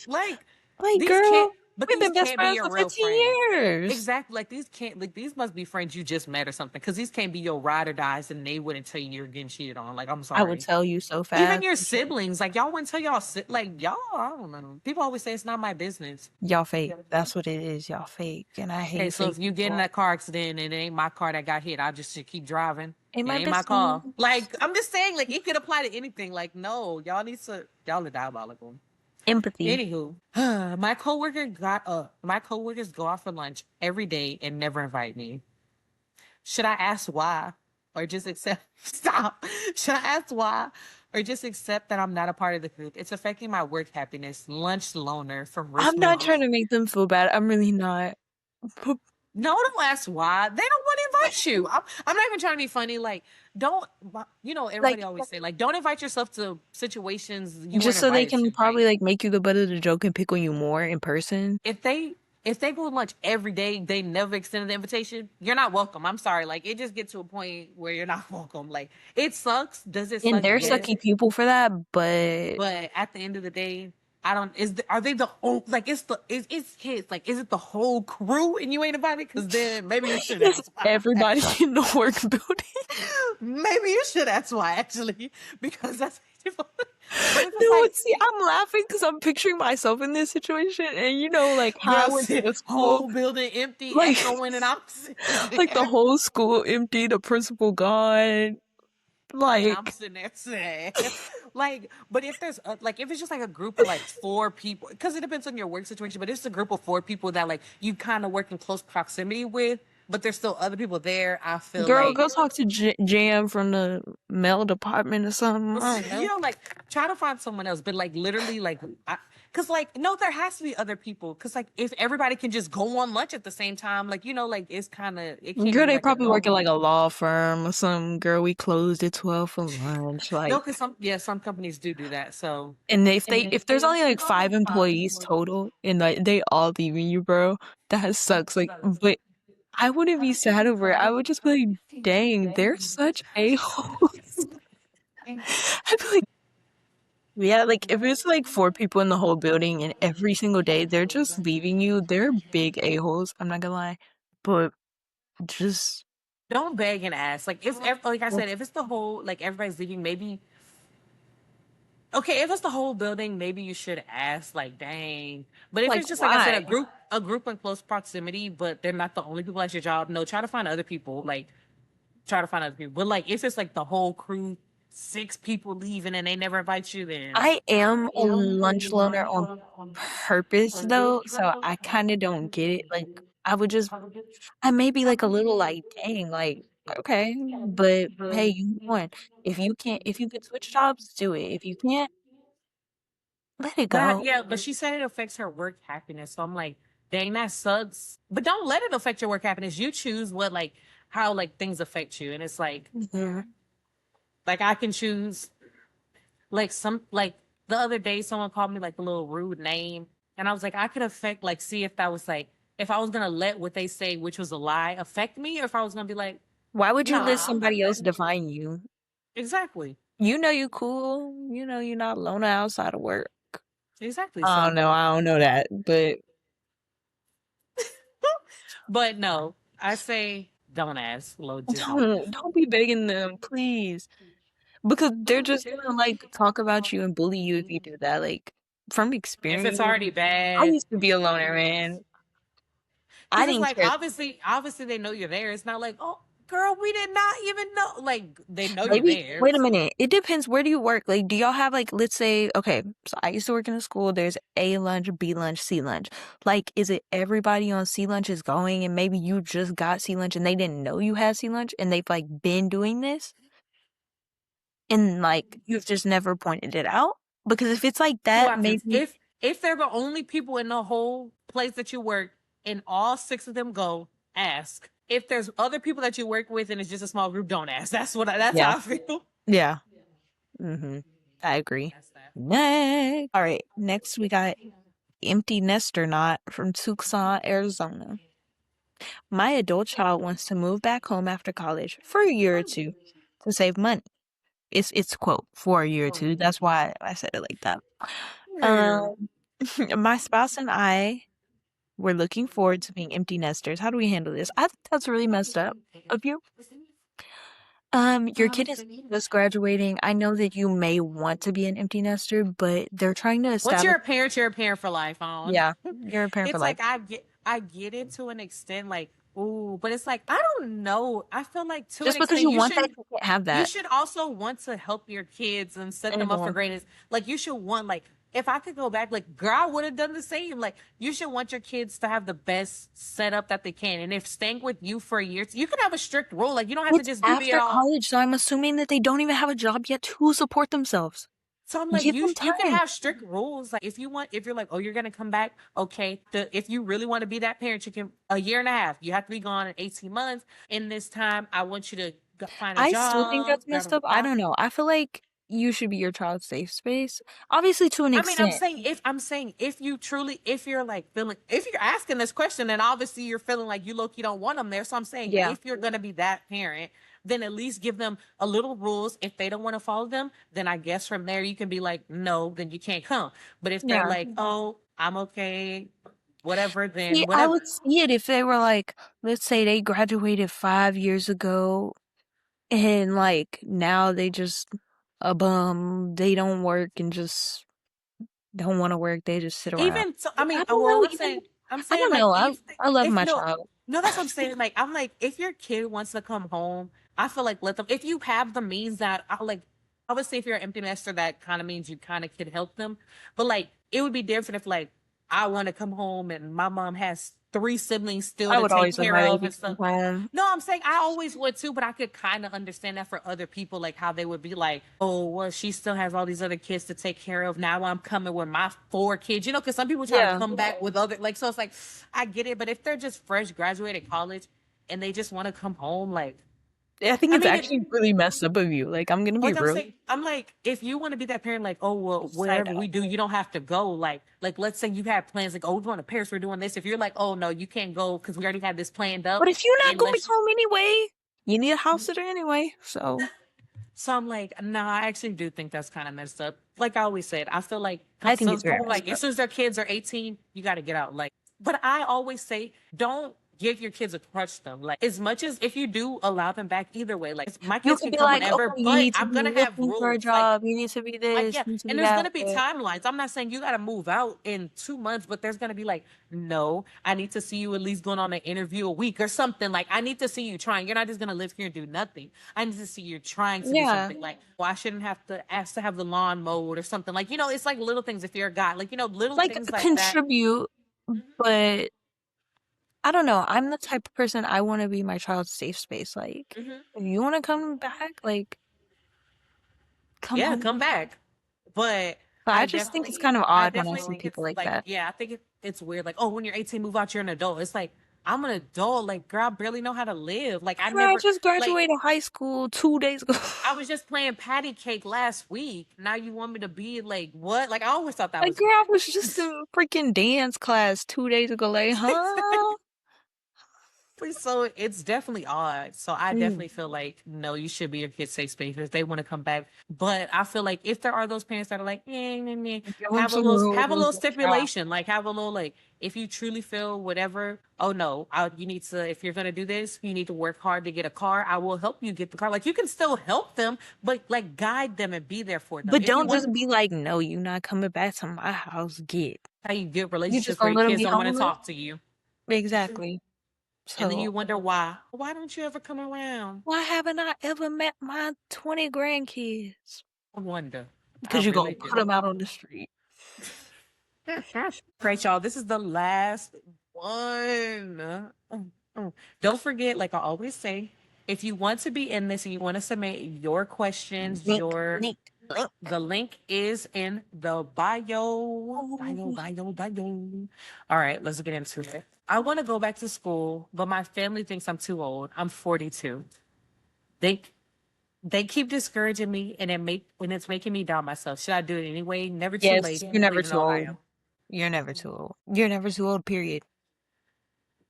Speaker 1: Like
Speaker 2: Like,
Speaker 1: these can't.
Speaker 2: girl,
Speaker 1: But
Speaker 2: we've
Speaker 1: these
Speaker 2: been best
Speaker 1: can't be
Speaker 2: friends
Speaker 1: your
Speaker 2: for
Speaker 1: real
Speaker 2: 15
Speaker 1: friends.
Speaker 2: years.
Speaker 1: Exactly. Like these can't. Like these must be friends you just met or something. Because these can't be your ride or dies, and they wouldn't tell you you're getting cheated on. Like I'm
Speaker 2: I would
Speaker 1: sorry.
Speaker 2: tell you so
Speaker 1: Even
Speaker 2: fast.
Speaker 1: your siblings, like y'all wouldn't tell like y'all. I don't know. People always say it's not my business.
Speaker 2: Y'all fake. That's what it is. Y'all fake. And I
Speaker 1: Okay,
Speaker 2: hate
Speaker 1: so
Speaker 2: fake
Speaker 1: if you get in
Speaker 2: people.
Speaker 1: that car accident and it ain't my car that got hit, I just should keep driving.
Speaker 2: Ain't
Speaker 1: It
Speaker 2: my
Speaker 1: ain't my
Speaker 2: business.
Speaker 1: car. Like I'm just saying, like it could apply to anything. Like no, y'all are diabolical.
Speaker 2: Empathy.
Speaker 1: Anywho, my coworkers go out for lunch every day and never invite me. Should I ask why, or just accept? Stop. Should I ask why, or just accept that I'm not a part of the group? It's affecting my work happiness. Lunch loner from
Speaker 2: I'm
Speaker 1: Richmond.
Speaker 2: not trying to make them feel bad. I'm really not.
Speaker 1: No, don't ask why. They don't want to invite you. I'm not even trying to be funny. Like, don't, everybody
Speaker 2: Like,
Speaker 1: always say, like, don't invite yourself to situations you weren't
Speaker 2: just so they
Speaker 1: invited
Speaker 2: can
Speaker 1: to. Like,
Speaker 2: probably like make you the butt of the joke and pick on you more in person.
Speaker 1: if they go to lunch every day, they never extended the invitation, you're not welcome. I'm sorry. Like, it just gets to a point where you're not welcome. Like, it sucks. Does it
Speaker 2: And
Speaker 1: suck?
Speaker 2: they're
Speaker 1: Yes.
Speaker 2: sucky people for that, but
Speaker 1: But at the end of the day, I don't. Are they the whole? Like, it's kids. Like, is it the whole crew and you ain't invited? Because then maybe you should
Speaker 2: it's
Speaker 1: ask why.
Speaker 2: everybody in the work building.
Speaker 1: Maybe you should ask why actually, because that's. But if it's
Speaker 2: No,
Speaker 1: like,
Speaker 2: see, I'm laughing because I'm picturing myself in this situation, and you know, like how I
Speaker 1: girl,
Speaker 2: went to
Speaker 1: sit
Speaker 2: the school,
Speaker 1: whole building empty,
Speaker 2: like
Speaker 1: echoing, and I'm sitting
Speaker 2: like the
Speaker 1: there,
Speaker 2: whole school empty, the principal gone,
Speaker 1: and I'm
Speaker 2: like
Speaker 1: sitting there saying, like, but if there's like, if it's just like a group of like four people, because it depends on your work situation, but it's a group of four people that like you kind of work in close proximity with, but there's still other people there. I feel
Speaker 2: girl,
Speaker 1: like
Speaker 2: go talk to Jam from the mail department or something. I don't
Speaker 1: you
Speaker 2: know.
Speaker 1: know, like try to find someone else, but like literally, like, cause like no, there has to be other people, cause like if everybody can just go on lunch at the same time, like like it's kind of it can't
Speaker 2: Girl,
Speaker 1: be
Speaker 2: they
Speaker 1: like a
Speaker 2: probably work at
Speaker 1: normal.
Speaker 2: like a law firm or something. Girl, we closed at 12 for lunch.
Speaker 1: No,
Speaker 2: Like,
Speaker 1: cause some companies do that. So
Speaker 2: and if there's only like 5 employees total and like they all leaving you, bro, that sucks. Like, but I wouldn't be sad over it. I would just be like, dang, they're such a-holes. I'd be like, yeah, like if it's like 4 people in the whole building and every single day they're just leaving you, they're big a-holes. I'm not gonna lie. But just
Speaker 1: don't beg and ask. Like like I said, if it's the whole like everybody's leaving, maybe okay. If it's the whole building, maybe you should ask. Like, dang. But if
Speaker 2: like
Speaker 1: it's just like I said,
Speaker 2: why?
Speaker 1: a group in close proximity, but they're not the only people at your job. No, try to find other people. Like try to find other people. But like if it's like the whole crew, 6 people leaving and they never invite you, then
Speaker 2: I am a lunch loner on purpose though, so I kind of don't get it. Like I would just I may be like a little like, dang, like, okay, but hey, you won. If you can switch jobs, do it. If you can't, let it go.
Speaker 1: yeah, but she said it affects her work happiness. So I'm like, dang, that sucks. But don't let it affect your work happiness. You choose what like how like things affect you. And it's
Speaker 2: Mhm.
Speaker 1: like I can choose like like the other day someone called me like a little rude name. And I was like, I could affect like see if that was like if I was gonna let what they say, which was a lie, affect me, or if I was gonna be like,
Speaker 2: Why would you let
Speaker 1: nah, I'm not
Speaker 2: somebody else
Speaker 1: letting
Speaker 2: define you?
Speaker 1: exactly.
Speaker 2: You know you cool. You know you're not a loner outside of work.
Speaker 1: Exactly.
Speaker 2: I don't
Speaker 1: So,
Speaker 2: know. I don't know that, but
Speaker 1: but no, I say don't ask. Legit, don't ask.
Speaker 2: don't be begging them, please, because they're just gonna like talk about you and bully you if you do that. Like from
Speaker 1: If it's
Speaker 2: experience,
Speaker 1: already
Speaker 2: I
Speaker 1: bad,
Speaker 2: used to be a loner, man. I
Speaker 1: because it's
Speaker 2: didn't
Speaker 1: like
Speaker 2: care.
Speaker 1: obviously they know you're there. It's not like, oh, girl, we did not even know. Like they know you're
Speaker 2: Maybe,
Speaker 1: there.
Speaker 2: wait a minute. It depends. Where do you work? Like, do y'all have like, let's say, okay, so I used to work in a school. There's A lunch, B lunch, C lunch. Like, is it everybody on C lunch is going and maybe you just got C lunch and they didn't know you had C lunch and they've like been doing this and like you've just never pointed it out? Because if it's like
Speaker 1: Two
Speaker 2: that,
Speaker 1: options.
Speaker 2: maybe
Speaker 1: If they're the only people in the whole place that you work, and all six of them go, ask. If there's other people that you work with and it's just a small group, don't ask. That's
Speaker 2: yeah,
Speaker 1: how I feel.
Speaker 2: yeah. Mm-hmm. I agree.
Speaker 1: That's that.
Speaker 2: Next. All right. Next we got Empty Nest or Not from Tucson, Arizona. My adult child wants to move back home after college for a year or two to save money. It's quote for a year or two. That's why I said it like that.
Speaker 1: Yeah.
Speaker 2: Um, my spouse and I were looking forward to being empty nesters. How do we handle this? I think that's really messed up of you. Your kid is just graduating. I know that you may want to be an empty nester, but they're trying to
Speaker 1: Once
Speaker 2: establish.
Speaker 1: you're a parent for life on.
Speaker 2: Yeah, you're a parent for
Speaker 1: It's
Speaker 2: life.
Speaker 1: like I get it to an extent, like, ooh, but it's like I don't know. I feel like to an
Speaker 2: Just because
Speaker 1: extent
Speaker 2: you want that, you can't have
Speaker 1: you
Speaker 2: that.
Speaker 1: should also want to help your kids and set them up for
Speaker 2: Mhm.
Speaker 1: greatness. Like you should want like if I could go back, like girl, I would have done the same. Like you should want your kids to have the best setup that they can. And if staying with you for a year, you can have a strict rule. Like you don't have to
Speaker 2: It's
Speaker 1: just be it
Speaker 2: after
Speaker 1: all.
Speaker 2: college, so I'm assuming that they don't even have a job yet to support themselves.
Speaker 1: So I'm like,
Speaker 2: Give them
Speaker 1: you can
Speaker 2: time.
Speaker 1: have strict rules. Like if you're like, oh, you're gonna come back, okay. If you really want to be that parent, you can a year and a half. You have to be gone in 18 months. In this time, I want you to find a
Speaker 2: I still think
Speaker 1: job.
Speaker 2: that's
Speaker 1: Blah,
Speaker 2: messed
Speaker 1: blah,
Speaker 2: up. I
Speaker 1: blah.
Speaker 2: don't know. I feel like you should be your child's safe space. Obviously, to an
Speaker 1: I mean,
Speaker 2: extent.
Speaker 1: I'm saying if you truly, if you're like feeling, if you're asking this question, then obviously you're feeling like you look, you don't want them there. So I'm saying
Speaker 2: Yeah.
Speaker 1: if you're gonna be that parent, then at least give them a little rules. If they don't want to follow them, then I guess from there you can be like, no, then you can't come. But if they're
Speaker 2: Yeah.
Speaker 1: like, oh, I'm okay, whatever, then
Speaker 2: See, I
Speaker 1: whatever.
Speaker 2: would see it if they were like, let's say they graduated 5 years ago and like now they just a bum, they don't work and just don't want to work, they just sit around.
Speaker 1: Even so, I mean,
Speaker 2: I don't
Speaker 1: well,
Speaker 2: know, even
Speaker 1: I'm
Speaker 2: I
Speaker 1: saying
Speaker 2: don't
Speaker 1: like
Speaker 2: know. I love
Speaker 1: if
Speaker 2: my
Speaker 1: no,
Speaker 2: child.
Speaker 1: no, that's what I'm saying. Like, I'm like, if your kid wants to come home, I feel like let them. If you have the means that, I like, obviously, if you're an empty nester, that kind of means you kind of could help them. But like, it would be different if like I want to come home and my mom has three siblings still
Speaker 2: I
Speaker 1: to
Speaker 2: would
Speaker 1: take
Speaker 2: always let
Speaker 1: care
Speaker 2: my
Speaker 1: of
Speaker 2: baby
Speaker 1: and
Speaker 2: come
Speaker 1: stuff.
Speaker 2: home.
Speaker 1: No, I'm saying I always would too, but I could kind of understand that for other people, like how they would be like, oh, well, she still has all these other kids to take care of. Now I'm coming with my four kids, you know, because some people try to
Speaker 2: Yeah.
Speaker 1: come back with other, like, so it's like, I get it, but if they're just fresh graduated college and they just want to come home, like,
Speaker 2: I think
Speaker 1: I
Speaker 2: it's
Speaker 1: mean,
Speaker 2: actually really messed up of you. Like, I'm gonna be
Speaker 1: like I'm
Speaker 2: real.
Speaker 1: saying, I'm like, if you want to be that parent, like, oh well,
Speaker 2: Side
Speaker 1: wherever we
Speaker 2: out.
Speaker 1: do, you don't have to go. Like let's say you have plans, like, oh, we're going to Paris, we're doing this. If you're like, oh no, you can't go because we already had this planned up,
Speaker 2: But if you're not gonna be
Speaker 1: unless
Speaker 2: home anyway, you need a house sitter anyway. So
Speaker 1: so I'm like, no, I actually do think that's kind of messed up. Like I always said, I feel like
Speaker 2: I think
Speaker 1: some
Speaker 2: it's very
Speaker 1: people
Speaker 2: messed
Speaker 1: like as
Speaker 2: up.
Speaker 1: soon as their kids are 18, you got to get out. Like, but I always say, don't give your kids a crutch though. Like as much as if you do allow them back either way, like my
Speaker 2: You
Speaker 1: kids
Speaker 2: could
Speaker 1: can
Speaker 2: be
Speaker 1: come
Speaker 2: like,
Speaker 1: whenever,
Speaker 2: okay, you
Speaker 1: but
Speaker 2: need to
Speaker 1: I'm
Speaker 2: be
Speaker 1: gonna have
Speaker 2: looking for a
Speaker 1: rules.
Speaker 2: job. You need to be
Speaker 1: Like
Speaker 2: this.
Speaker 1: yeah,
Speaker 2: You need to
Speaker 1: and
Speaker 2: be
Speaker 1: there's
Speaker 2: that.
Speaker 1: gonna be
Speaker 2: But
Speaker 1: timelines. I'm not saying you gotta move out in 2 months, but there's gonna be like, no, I need to see you at least going on an interview a week or something. Like I need to see you trying. You're not just gonna live here and do nothing. I need to see you trying to do
Speaker 2: yeah,
Speaker 1: something. Like, well, I shouldn't have to ask to have the lawn mowed or something. Like, you know, it's like little things if you're a guy. Like, you know, little
Speaker 2: like
Speaker 1: things like that.
Speaker 2: contribute. But I don't know. I'm the type of person I want to be my child's safe space. Like,
Speaker 1: Hmm.
Speaker 2: if you want to come back, like, come
Speaker 1: Yeah,
Speaker 2: home.
Speaker 1: come back. But
Speaker 2: But I just think it's kind of
Speaker 1: I
Speaker 2: odd when I
Speaker 1: definitely
Speaker 2: see
Speaker 1: think
Speaker 2: people
Speaker 1: it's
Speaker 2: like
Speaker 1: like,
Speaker 2: that.
Speaker 1: yeah, I think it's weird. Like, oh, when you're 18, move out, you're an adult. It's like, I'm an adult. Like, girl, I barely know how to live. Like, I
Speaker 2: I
Speaker 1: never,
Speaker 2: just
Speaker 1: like,
Speaker 2: graduated high school 2 days ago.
Speaker 1: I was just playing patty cake last week. Now you want me to be like, what? Like, I always thought that
Speaker 2: Like,
Speaker 1: was
Speaker 2: girl, I was
Speaker 1: weird.
Speaker 2: just in freaking dance class 2 days ago. Like, huh?
Speaker 1: So it's definitely odd. So I
Speaker 2: Mm.
Speaker 1: definitely feel like no, you should be your kid's safe space if they want to come back. But I feel like if there are those parents that are like,
Speaker 2: Going to
Speaker 1: have a little
Speaker 2: the trap.
Speaker 1: stipulation, like have a little like if you truly feel whatever. Oh no, you need to if you're gonna do this, you need to work hard to get a car. I will help you get the car. Like you can still help them, but like guide them and be there for them.
Speaker 2: But
Speaker 1: If you
Speaker 2: don't
Speaker 1: want
Speaker 2: just be like, no, you're not coming back to my house. Get.
Speaker 1: how you get
Speaker 2: You just
Speaker 1: relationships where
Speaker 2: gonna
Speaker 1: your
Speaker 2: let them
Speaker 1: kids
Speaker 2: be
Speaker 1: don't want to
Speaker 2: homeless?
Speaker 1: talk to you,
Speaker 2: Exactly.
Speaker 1: and then
Speaker 2: So
Speaker 1: you wonder why. Why don't you ever come around?
Speaker 2: why haven't I ever met my 20 grandkids?
Speaker 1: I wonder. I
Speaker 2: Because you're gonna
Speaker 1: really
Speaker 2: put
Speaker 1: do.
Speaker 2: them out on the street.
Speaker 1: Great, y'all. This is the last one. Don't forget, like I always say, if you want to be in this and you want to submit your questions,
Speaker 2: Link, link, link.
Speaker 1: the link is in the bio.
Speaker 2: Oh,
Speaker 1: Bio. All right, let's get into it. I want to go back to school, but my family thinks I'm too old. I'm 42. They they keep discouraging me and it's making me doubt myself. Should I do it anyway? Never too late.
Speaker 2: yes, you're
Speaker 1: I'm
Speaker 2: never
Speaker 1: leaving
Speaker 2: too old.
Speaker 1: Ohio.
Speaker 2: You're never too old. You're never too old, period.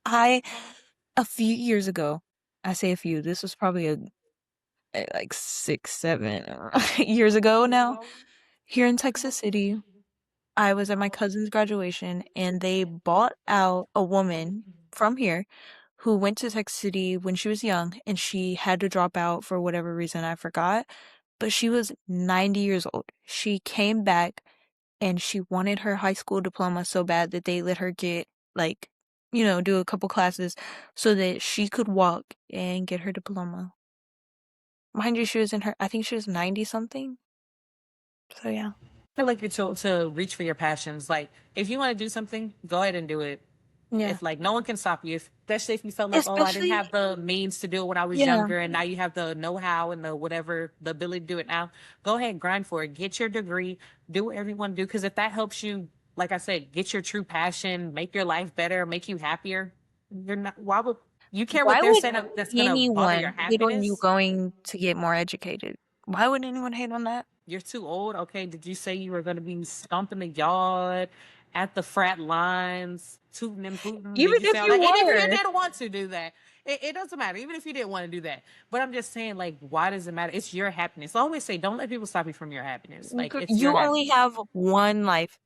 Speaker 2: I, a few years ago, I say a few, this was probably like 6, 7 years ago now, here in Texas City. I was at my cousin's graduation and they bought out a woman from here who went to Texas City when she was young and she had to drop out for whatever reason, I forgot. But she was 90 years old. She came back and she wanted her high school diploma so bad that they let her get, like, do a couple classes so that she could walk and get her diploma. Mind you, she was I think she was 90 something. So yeah.
Speaker 1: Feel like you're told to reach for your passions. Like if you want to do something, go ahead and do it.
Speaker 2: Yeah.
Speaker 1: If like no one can stop you, especially if you felt like, oh, I didn't
Speaker 2: Especially,
Speaker 1: have the means to do it when I was
Speaker 2: yeah.
Speaker 1: younger, and now you have the know-how and the ability to do it now. Go ahead, grind for it. Get your degree. Do whatever you want to do. Because if that helps you, like I said, get your true passion, make your life better, make you happier. You're not. Why would you care what
Speaker 2: Why
Speaker 1: they're
Speaker 2: would
Speaker 1: saying that's gonna bother your
Speaker 2: anyone hate on you
Speaker 1: happiness?
Speaker 2: going to get more educated? Why would anyone hate on that?
Speaker 1: You're too old. Okay. Did you say you were going to be stomping the yard at the frat lines, tooting and booting?
Speaker 2: Even
Speaker 1: Did you say
Speaker 2: if
Speaker 1: all
Speaker 2: you
Speaker 1: that? And if you
Speaker 2: were.
Speaker 1: didn't want to do that, it doesn't matter. Even if you didn't want to do that. But I'm just saying, like, why does it matter? It's your happiness. I always say, don't let people stop you from your happiness. Like, it's your
Speaker 2: You only
Speaker 1: happiness.
Speaker 2: have one life.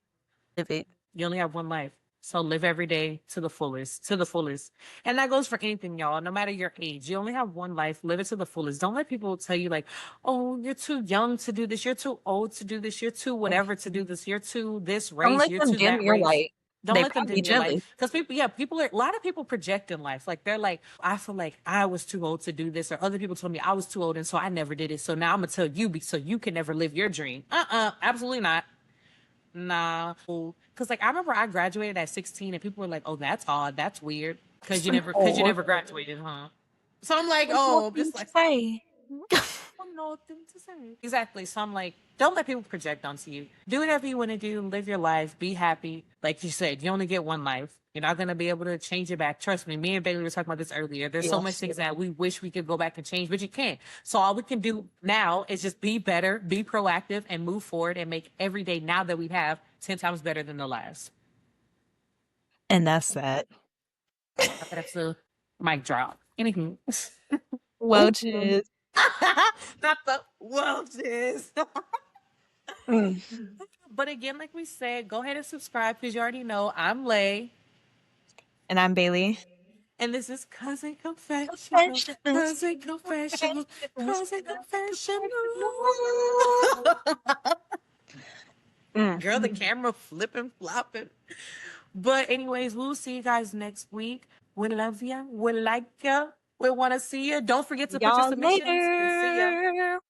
Speaker 2: Live it.
Speaker 1: You only have one life. So live every day to the fullest, to the fullest. And that goes for anything, y'all, no matter your age. You only have one life. Live it to the fullest. Don't let people tell you, like, oh, you're too young to do this. You're too old to do this. You're too whatever to do this. You're too this
Speaker 2: Don't
Speaker 1: race.
Speaker 2: let
Speaker 1: You're
Speaker 2: them
Speaker 1: too
Speaker 2: dim
Speaker 1: that
Speaker 2: your
Speaker 1: race.
Speaker 2: light.
Speaker 1: Don't
Speaker 2: They
Speaker 1: let them
Speaker 2: probably
Speaker 1: dim your light.
Speaker 2: jealous.
Speaker 1: Because people, yeah, a lot of people project in life. Like, they're like, I feel like I was too old to do this. Or other people told me I was too old. And so I never did it. So now I'm going to tell you so you can never live your dream. Absolutely not. Nah, because like I remember I graduated at 16, and people were like, "Oh, that's odd. That's weird." Because you
Speaker 2: Oh,
Speaker 1: never graduated, huh? So I'm like,
Speaker 2: one more
Speaker 1: oh,
Speaker 2: thing
Speaker 1: just
Speaker 2: to
Speaker 1: like
Speaker 2: say.
Speaker 1: one more thing to say. Exactly. So I'm like, don't let people project onto you. Do whatever you want to do. Live your life. Be happy. Like you said, you only get one life. You're not gonna be able to change it back. Trust me. Me and Bailey were talking about this earlier. There's so much
Speaker 2: Yes.
Speaker 1: things that we wish we could go back and change, but you can't. So all we can do now is just be better, be proactive, and move forward and make every day now that we have 10 times better than the last.
Speaker 2: And that's that.
Speaker 1: That's a mic drop. Anywho.
Speaker 2: Well,
Speaker 1: Oh,
Speaker 2: cheers.
Speaker 1: not the Welches.
Speaker 2: Mm.
Speaker 1: But again, like we said, go ahead and subscribe because you already know I'm Lay.
Speaker 2: And I'm Bailey.
Speaker 1: And this is Cousin Confessionals.
Speaker 2: Confessionals.
Speaker 1: Cousin Confessionals.
Speaker 2: Confessionals.
Speaker 1: Cousin Confessionals.
Speaker 2: Mm.
Speaker 1: Girl, the camera flipping, flopping. But anyways, we'll see you guys next week. We love ya. We like ya. We want to see ya. Don't forget to put your
Speaker 2: Y'all
Speaker 1: submissions. And see ya.
Speaker 2: later.